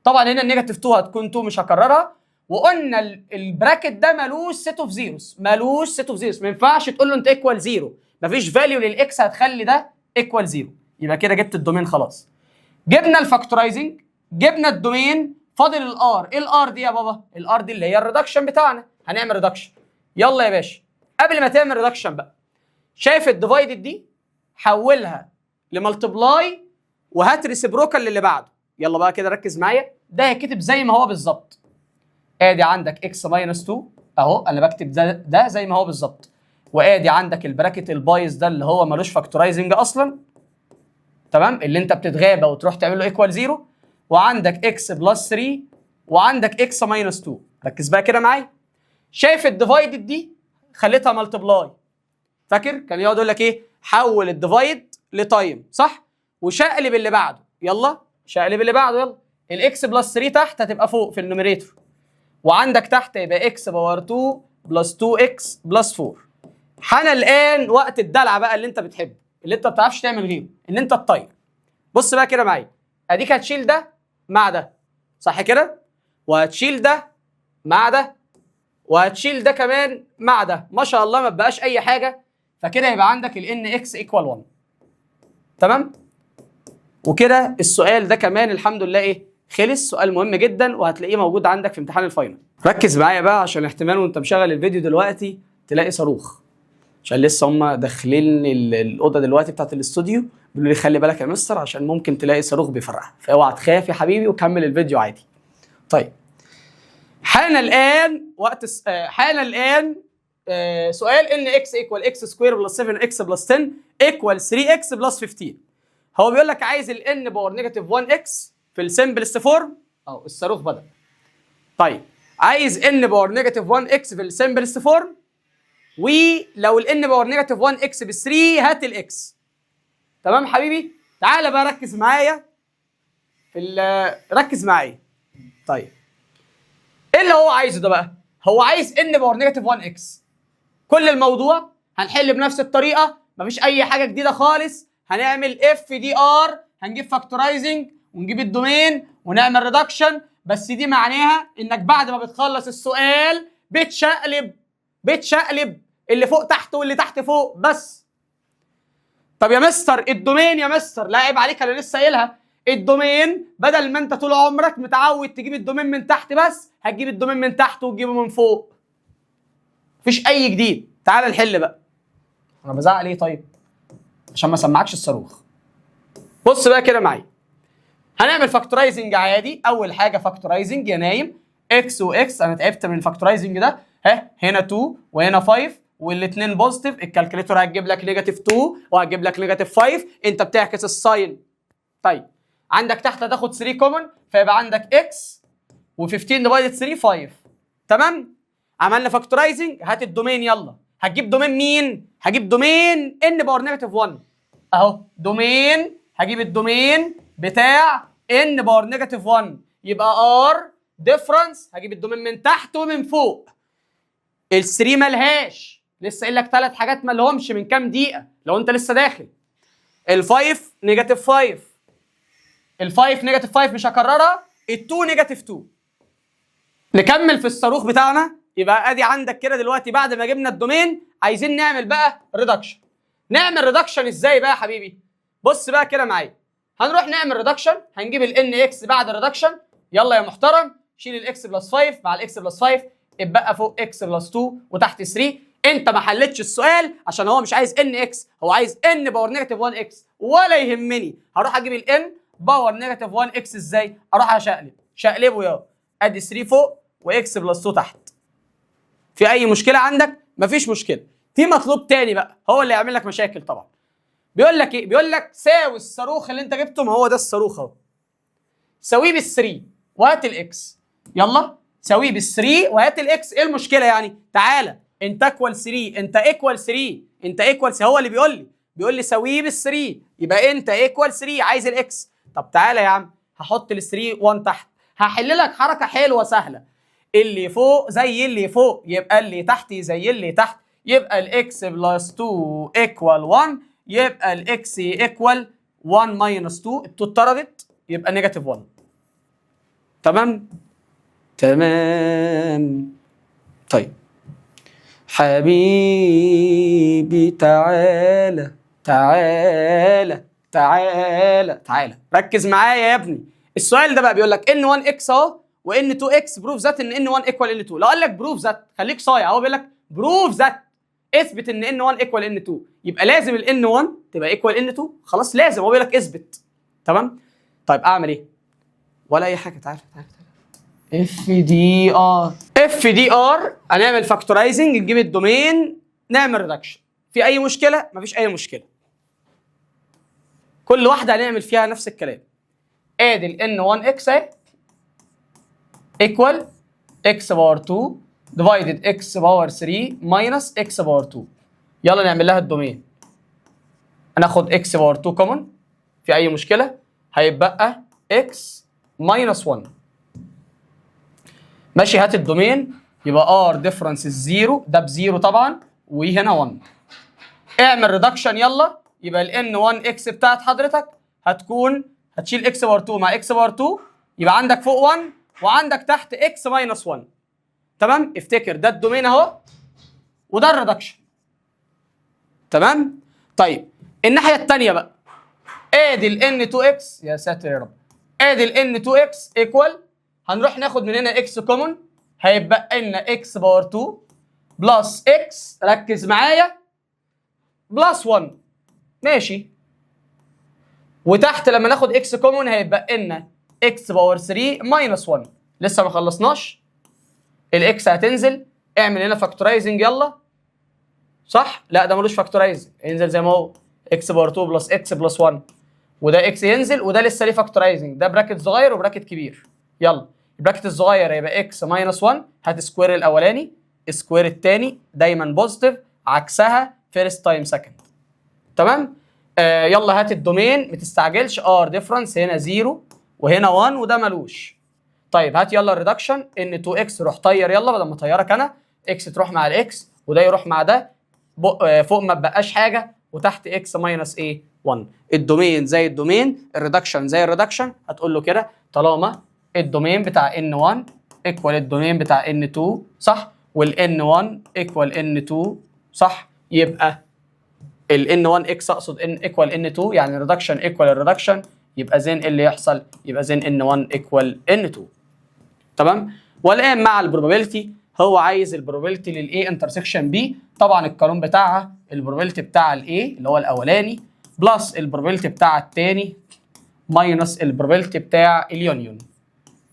طبعا هنا النيجاتيف 2 هتكون 2، مش هكررها. وقلنا البراكت ده ملوش سيت اوف زيروز، ملوش سيت اوف زيروز، ما ينفعش تقول له انت ايكوال زيرو، مفيش فاليو للاكس هتخلي ده ايكوال زيرو. يبقى كده جبت الدومين خلاص. جبنا الفاكتورايزنج، جبنا الدومين، فاضل الار. ايه الار دي يا بابا؟ الار دي اللي هي الريدكشن بتاعنا، هنعمل ريدكشن. يلا يا باشا، قبل ما تعمل ريدكشن بقى، شايف الديفايدد دي؟ حولها لمالتبلاي وهات ريسيبروكال للي بعده. يلا بقى كده ركز معايا، ده هيتكتب زي ما هو بالظبط. ادي عندك اكس ماينس 2 اهو، انا بكتب ده زي ما هو بالظبط. وادي عندك البراكت البايظ ده اللي هو ملوش فاكتورايزنج اصلا، تمام، اللي انت بتتغابى وتروح تعمل له ايكوال زيرو. وعندك اكس بلس 3 وعندك اكس ماينس 2. ركز بقى كده معايا، شايف الديفايدد دي خليتها مالتبلاي. فاكر كان يقعد يقول لك ايه؟ حول الديفايد لتايم، صح؟ وشقلب اللي بعده. يلا شقلب اللي بعده، يلا. الاكس بلس 3 تحت هتبقى فوق في النوميريتور، وعندك تحت يبقى اكس باور 2 بلس 2 اكس بلس 4. حان الان وقت الدلع بقى اللي انت بتحبه، اللي انت ما بتعرفش تعمل غيره، ان انت تطير. بص بقى كده معايا، اديك هتشيل ده مع ده، صح كده؟ وهتشيل ده مع ده، وهتشيل ده كمان مع ده، ما شاء الله ما بقاش اي حاجه. فكده يبقى عندك ال اكس ايكوال 1. تمام؟ وكده السؤال ده كمان الحمد لله ايه؟ خلص. سؤال مهم جدا وهتلاقيه موجود عندك في امتحان الفاينل. ركز معايا بقى عشان احتمال وانت مشغل الفيديو دلوقتي تلاقي صاروخ، عشان لسه هم داخلين الاوضه دلوقتي بتاعت الاستوديو، بيقولوا لي خلي بالك يا مستر عشان ممكن تلاقي صاروخ بيفرقع، فاوعى تخاف يا حبيبي وكمل الفيديو عادي. طيب حان الان سؤال ان اكس ايكوال اكس سكوير بلس 7 اكس بلس 10 ايكوال 3 اكس بلس 15. هو بيقول لك عايز الان باور نيجاتيف 1 اكس في السمبلست فورم، اهو الصاروخ بدأ. طيب عايز ان باور نيجاتيف 1 اكس في السمبلست فورم، ولو الان باور نيجاتيف 1 اكس ب 3 هات الاكس. تمام حبيبي؟ تعالى بقى ركز معايا ركز معايا. طيب ايه اللي هو عايزه ده بقى؟ هو عايز ان باور نيجاتيف 1 اكس. كل الموضوع هنحل بنفس الطريقه، مفيش اي حاجه جديده خالص. هنعمل اف دي ار، هنجيب فاكتورايزنج ونجيب الدومين ونعمل ريدكشن. بس دي معناها انك بعد ما بتخلص السؤال بتشقلب اللي فوق تحت واللي تحت فوق بس. طب يا مستر الدومين يا مستر، لا عيب عليك، انا لسه قايلها. الدومين بدل ما انت طول عمرك متعود تجيب الدومين من تحت بس، هتجيب الدومين من تحت وتجيبه من فوق. مفيش اي جديد. تعال نحل بقى. انا بزعق ليه طيب؟ عشان ما سمعكش الصاروخ. بص بقى كده معايا، هنعمل فاكتورايزنج عادي. اول حاجه فاكتورايزنج يا نايم، اكس واكس، انا تعبت من الفاكتورايزنج ده. هنا 2 وهنا 5 والاثنين بوزيتيف، الكالكوليتور هتجيب لك نيجاتيف 2 وهتجيب لك نيجاتيف 5، انت بتعكس الساين. طيب عندك تحت هتاخد 3 كومن، فيبقى عندك اكس و15 ديفايدد 3 5. تمام؟ عملنا فاكتورايزنج، هات الدومين. يلا هتجيب دومين مين؟ هجيب دومين ان باور نيجاتيف 1 اهو. دومين هجيب الدومين بتاع ان باور نيجاتيف 1، يبقى ار ديفرنس. هجيب الدومين من تحت ومن فوق. ال3 ملهاش، لسه قايل لك 3 حاجات ما لهمش من كام دقيقه لو انت لسه داخل. ال5 نيجاتيف 5، ال5 نيجاتيف 5 مش هكررها، ال2 نيجاتيف 2. نكمل في الصاروخ بتاعنا. يبقى ادي عندك كده دلوقتي بعد ما جبنا الدومين عايزين نعمل بقى ريدكشن. نعمل ريدكشن ازاي بقى يا حبيبي؟ بص بقى كده معايا، هنروح نعمل ريدكشن. هنجيب الان اكس بعد الريدكشن. يلا يا محترم، شيل الاكس بلس 5 مع الاكس بلس 5، اتبقى فوق اكس بلس 2 وتحت 3. انت ما حلتش السؤال عشان هو مش عايز ان اكس، هو عايز ان باور نيجاتيف 1 اكس. ولا يهمني، هروح اجيب الان باور نيجاتيف 1 اكس ازاي؟ اروح شقلبه يا ادي 3 فوق واكس بلس 2 تحت. في اي مشكله عندك؟ مفيش مشكله. في مطلوب تاني بقى هو اللي يعمل لك مشاكل طبعا. بيقول لك ايه؟ بيقول لك ساوي الصاروخ اللي انت جبته، ما هو ده الصاروخ اهو، ساويه بال3 وهات الاكس. يلا ساويه بال3 وهات الاكس. ايه المشكله يعني؟ تعالى انت ايكوال 3، انت ايكوال 3، انت ايكوال، هو اللي بيقول لي ساويه بال3، يبقى انت ايكوال 3 عايز الاكس. طب تعالى يا عم، هحط ال3 1 تحت، هحل لك حركه حلوه سهله. اللي فوق زي اللي فوق يبقى اللي تحت زي اللي تحت، يبقى الاكس بلس 2 ايكوال 1، يبقى الاكس ايكوال 1 ماينس 2، ال 2 اتطردت يبقى نيجاتيف 1. تمام؟ تمام. طيب حبيبي تعالى تعالى تعالى تعالى، ركز معايا يا ابني. السؤال ده بقى بيقول لك ان 1 اكس اهو وان 2 اكس، بروف ذات ان 1 ايكوال ان 2. لو قال لك بروف ذات خليك صايع، هو بيقول لك بروف ذات، اثبت ان 1 ايكوال ان 2، يبقى لازم ال 1 تبقى ايكوال ان 2، خلاص لازم، هو بيقول لك اثبت. تمام؟ طيب اعمل ايه؟ ولا اي حاجه، تعالى تعالى اف دي ار، اف دي ار هنعمل فاكتورايزنج، نجيب الدومين نعمل ريدكشن. في اي مشكله؟ مفيش اي مشكله، كل واحده هنعمل فيها نفس الكلام. ادي ال ان 1 اكس اهي ايكوال اكس باور 2 ديفايدد اكس باور 3 ماينس اكس باور 2. يلا نعمل لها الدومين، هناخد اكس باور 2 كومن، في اي مشكله؟ هيبقى اكس ماينس 1. ماشي، هات الدومين، يبقى ار ديفرنس الزيرو ده بزيرو طبعا، وهنا 1. اعمل ريدكشن يلا، يبقى ال ان 1 اكس بتاعت حضرتك هتكون، هتشيل اكس باور 2 مع اكس باور 2، يبقى عندك فوق 1 وعندك تحت اكس ماينس 1. تمام؟ افتكر ده الدومين اهو وده الريدكشن. تمام؟ طيب الناحيه الثانيه بقى، ادي ال ان 2 اكس، يا ساتر يا رب، ادي ال ان 2 اكس ايكوال، هنروح ناخد من هنا اكس كومن، هيبقى لنا اكس باور 2 بلس اكس، ركز معايا، بلس 1. ماشي، وتحت لما ناخد اكس كومن هيبقى لنا اكس باور 3 ماينس 1. لسه ما خلصناش، الاكس هتنزل، اعمل هنا فاكتورايزنج يلا. صح؟ لا ده ملوش فاكتورايزنج، ينزل زي ما هو، اكس باور 2 بلس اكس بلس 1، وده اكس ينزل، وده لسه ليه فاكتورايزنج، ده براكت صغير وبراكت كبير. يلا البراكت الصغير هيبقى اكس ماينس 1، هات سكوير الاولاني، سكوير الثاني دايما بوزيتيف، عكسها فيرست تايم سكند. تمام؟ يلا هات الدومين، ما تستعجلش، ار ديفرنس هنا 0 وهنا 1 وده ملوش. طيب هات يلا الريدكشن، ان 2 اكس روح طير يلا، بدل ما اطيرك انا، اكس تروح مع الاكس وده يروح مع ده، فوق ما بقاش حاجه، وتحت اكس ماينس ايه 1. الدومين زي الدومين، الريدكشن زي الريدكشن، هتقول له كده طالما الدومين بتاع ان 1 ايكوال الدومين بتاع ان 2 صح، والان 1 ايكوال ان 2 صح، يبقى ال ان 1 اكس اقصد ان ايكوال ان 2، يعني الريدكشن ايكوال الريدكشن، يبقى زين اللي يحصل، يبقى زين ان 1 ايكوال ان 2. تمام؟ والان مع البروبابيلتي، هو عايز البروبابيلتي للاي انترسكشن بي، طبعا القانون بتاعها البروبابيلتي بتاع الاي اللي هو الاولاني بلس البروبابيلتي بتاع الثاني ماينس البروبابيلتي بتاع اليونيون.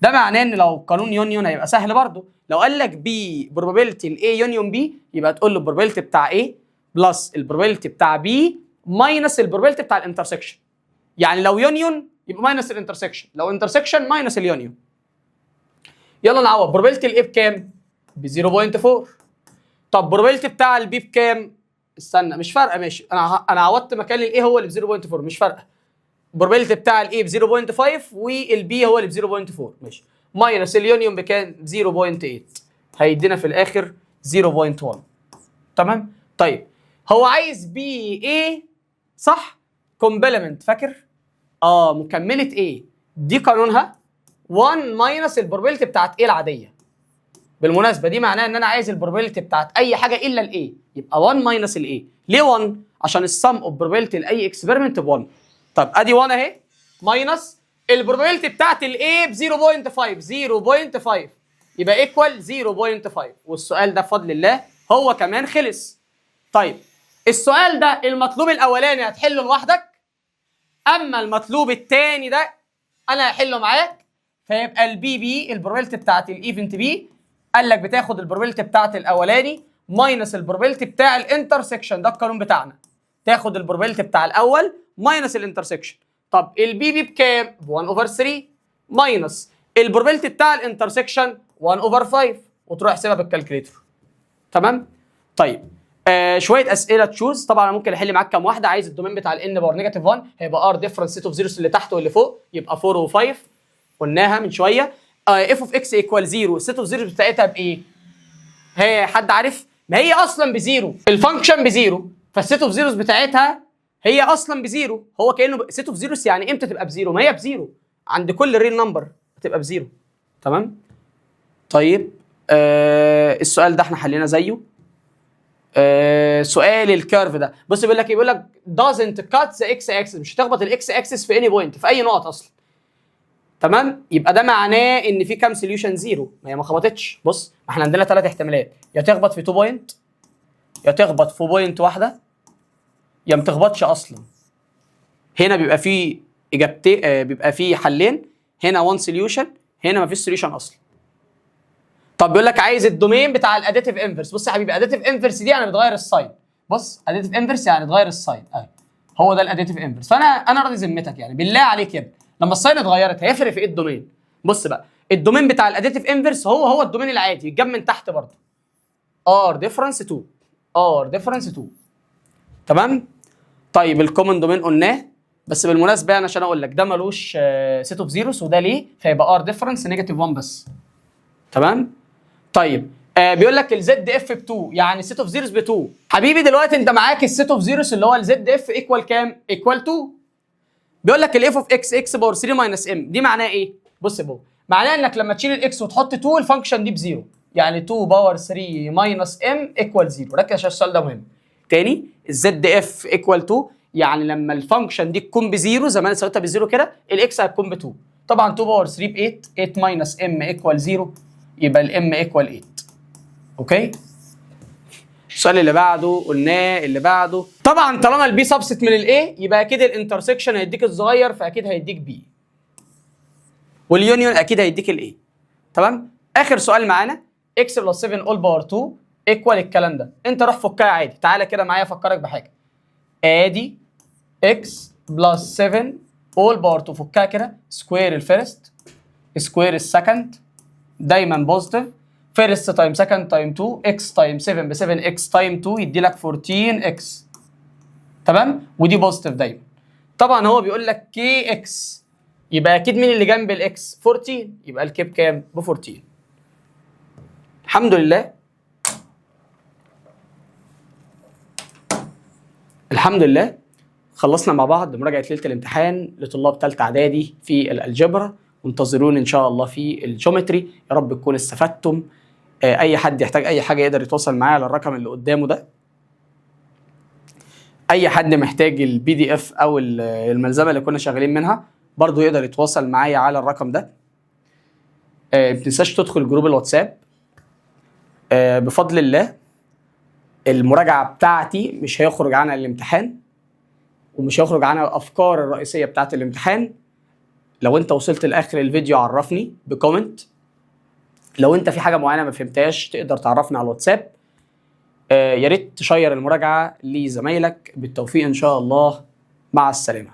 ده معناه ان لو قانون يونيون هيبقى سهل برضه، لو قال لك بي بروبابيلتي الاي يونيون بي، يبقى تقول له البروبابيلتي بتاع ايه بلس البروبابيلتي بتاع بي ماينس البروبابيلتي بتاع الانترسكشن. يعني لو يونيون يبقى ماينس الانترسكشن، لو انترسكشن ماينس اليونيون. يلا نعوض، بروبابيلتي الاي بكام؟ ب 0.4. طب بروبابيلتي بتاع البي بكام؟ استنى مش فارقه، ماشي، انا عوضت مكان الاي هو اللي ب 0.4، مش فارقه. بروبابيلتي بتاع الاي ب 0.5 والبي هو اللي ب 0.4، ماشي، ماينس اليونيون بكام؟ 0.8، هيدينا في الاخر 0.1. تمام؟ طيب هو عايز بي ايه صح؟ كومبلمنت، فاكر؟ مكمله ايه؟ دي قانونها 1 ماينس البروبابيلتي بتاعت ايه العاديه. بالمناسبه دي معناها ان انا عايز البروبابيلتي بتاعت اي حاجه الا الاي، يبقى 1 ماينس الاي. ليه 1؟ عشان السم اوف بروبابيلتي لاي اكسبيرمنت ب 1. طب ادي 1 اهي ماينس البروبابيلتي بتاعت الاي ب 0.5، يبقى ايكوال 0.5. والسؤال ده بفضل الله هو كمان خلص. طيب السؤال ده المطلوب الاولاني هتحله لوحدك، اما المطلوب الثاني ده انا هحله معاك، فيبقى البي بي البروبابيلتي بتاعت الايفنت بي، قال لك بتاخد البروبابيلتي بتاعت الاولاني ماينس البروبابيلتي بتاع الانترسكشن، ده القانون بتاعنا، تاخد البروبابيلتي بتاع الاول ماينس الانترسكشن. طب البي بي بكام؟ ب 1 اوفر 3 ماينس البروبابيلتي بتاع الانترسكشن 1 اوفر 5، وتروح احسبها بالكالكليتر. تمام؟ طيب شويه اسئله تشوز، طبعا انا ممكن احل معاك كام واحده. عايز الدومين بتاع الان باور -1 هيبقى ار ديفرنس سيت اوف زيروز اللي تحت واللي فوق، يبقى 4 و5 قلناها من شويه. اف اوف اكس ايكوال 0 السيت اوف زيروز بتاعتها بايه؟ هي حد عارف؟ ما هي اصلا بزيرو، الفانكشن بزيرو، فالسيت اوف زيروز بتاعتها هي اصلا بزيرو. هو كانه سيت اوف زيروز يعني امتى تبقى بزيرو؟ ما هي بزيرو عند كل ريل نمبر بتبقى بزيرو. تمام؟ طيب السؤال ده احنا حلينا زيه. سؤال الكيرف ده بص بيقول لك ايه؟ بيقول لك doesn't cut the x axis، مش هتخبط الاكس اكسس في اني بوينت، في اي نقط اصلا. تمام؟ يبقى ده معناه ان في كام سوليوشن؟ زيرو. ما هي ما خبطتش. بص احنا عندنا 3 احتمالات، يا تخبط في 2 بوينت، يا تخبط في بوينت واحده، يا ما تخبطش اصلا. هنا بيبقى في اجابتين، بيبقى في حلين، هنا 1 سوليوشن، هنا ما فيش سوليوشن اصلا. طب بيقول لك عايز الدومين بتاع الاديتيف انفرس. بص يا حبيبي، اديتيف انفرس دي يعني بتغير الساين. بص اديتيف انفرس يعني تغير الساين، اهي هو ده الاديتيف انفرس. فانا راضي ذمتك يعني، بالله عليك يا ابني، لما الساين اتغيرت هيفرق في ايه الدومين؟ بص بقى، الدومين بتاع الاديتيف انفرس هو الدومين العادي، يتجاب من تحت برضه ار ديفرنس 2، ار ديفرنس 2. تمام؟ طيب الكومن دومين قلناه، بس بالمناسبه يعني عشان اقول لك ده ملوش سيت اوف زيروز، وده ليه؟ فيبقى ار ديفرنس نيجاتيف 1 بس. تمام؟ طيب بيقول لك الزد اف ب 2 يعني سيت اوف زيروز ب 2. حبيبي دلوقتي انت معاك السيت اوف زيروز اللي هو الزد اف ايكوال كام؟ ايكوال 2. بيقول لك الاف اوف اكس اكس باور 3 ماينس ام، دي معناها ايه؟ بص يا بابا، معناها انك لما تشيل الاكس وتحط 2 الفانكشن دي بزيرو، يعني 2 باور 3 ماينس ام ايكوال 0. ركز عشان السؤال ده مهم. تاني، الزد اف ايكوال 2 يعني لما الفانكشن دي تكون بزيرو، زي ما انا سويتها بزيرو كده، الاكس هتكون ب 2. طبعا 2 باور 3 ب 8، 8 ماينس ام ايكوال 0، يبقى الام ايكوال 8. اوكي؟ السؤال اللي بعده قلناه، اللي بعده طبعا طالما البي سبست من الاي يبقى اكيد الانترسكشن هيديك الصغير، فاكيد هيديك بي، واليونيون اكيد هيديك الاي. تمام؟ اخر سؤال معانا اكس بلس 7 اول باور 2 ايكوال الكلام ده. انت روح فكها عادي، تعالى كده معايا افكرك بحاجه. ادي اكس بلس 7 اول باور 2، فكها كده، سكوير الفيرست سكوير السكند دايما بوزيتيف، فيرست تايم سكند تايم 2، اكس تايم 7 ب 7 اكس تايم 2 يدي لك 14 اكس. تمام؟ ودي بوزيتيف دايما. طبعا هو بيقول لك كي اكس، يبقى اكيد مين اللي جنب الاكس؟ 14، يبقى الكي بكام؟ ب 14. الحمد لله، الحمد لله خلصنا مع بعض مراجعه ليله الامتحان لطلاب ثالثه اعدادي في الالجبرا. وانتظروني ان شاء الله في الجيومتري. يا رب تكونوا استفدتم. اي حد يحتاج اي حاجه يقدر يتواصل معايا على الرقم اللي قدامه ده. اي حد محتاج البي دي اف او الملزمه اللي كنا شغالين منها برضو يقدر يتواصل معايا على الرقم ده. ما تنساش تدخل جروب الواتساب. بفضل الله المراجعه بتاعتي مش هيخرج عنها الامتحان، ومش هيخرج عنها الافكار الرئيسيه بتاعت الامتحان. لو انت وصلت لاخر الفيديو عرفني بكومنت. لو انت في حاجه معينه ما فهمتهاش تقدر تعرفني على الواتساب. يا ريت تشير المراجعه لزمايلك. بالتوفيق ان شاء الله، مع السلامه.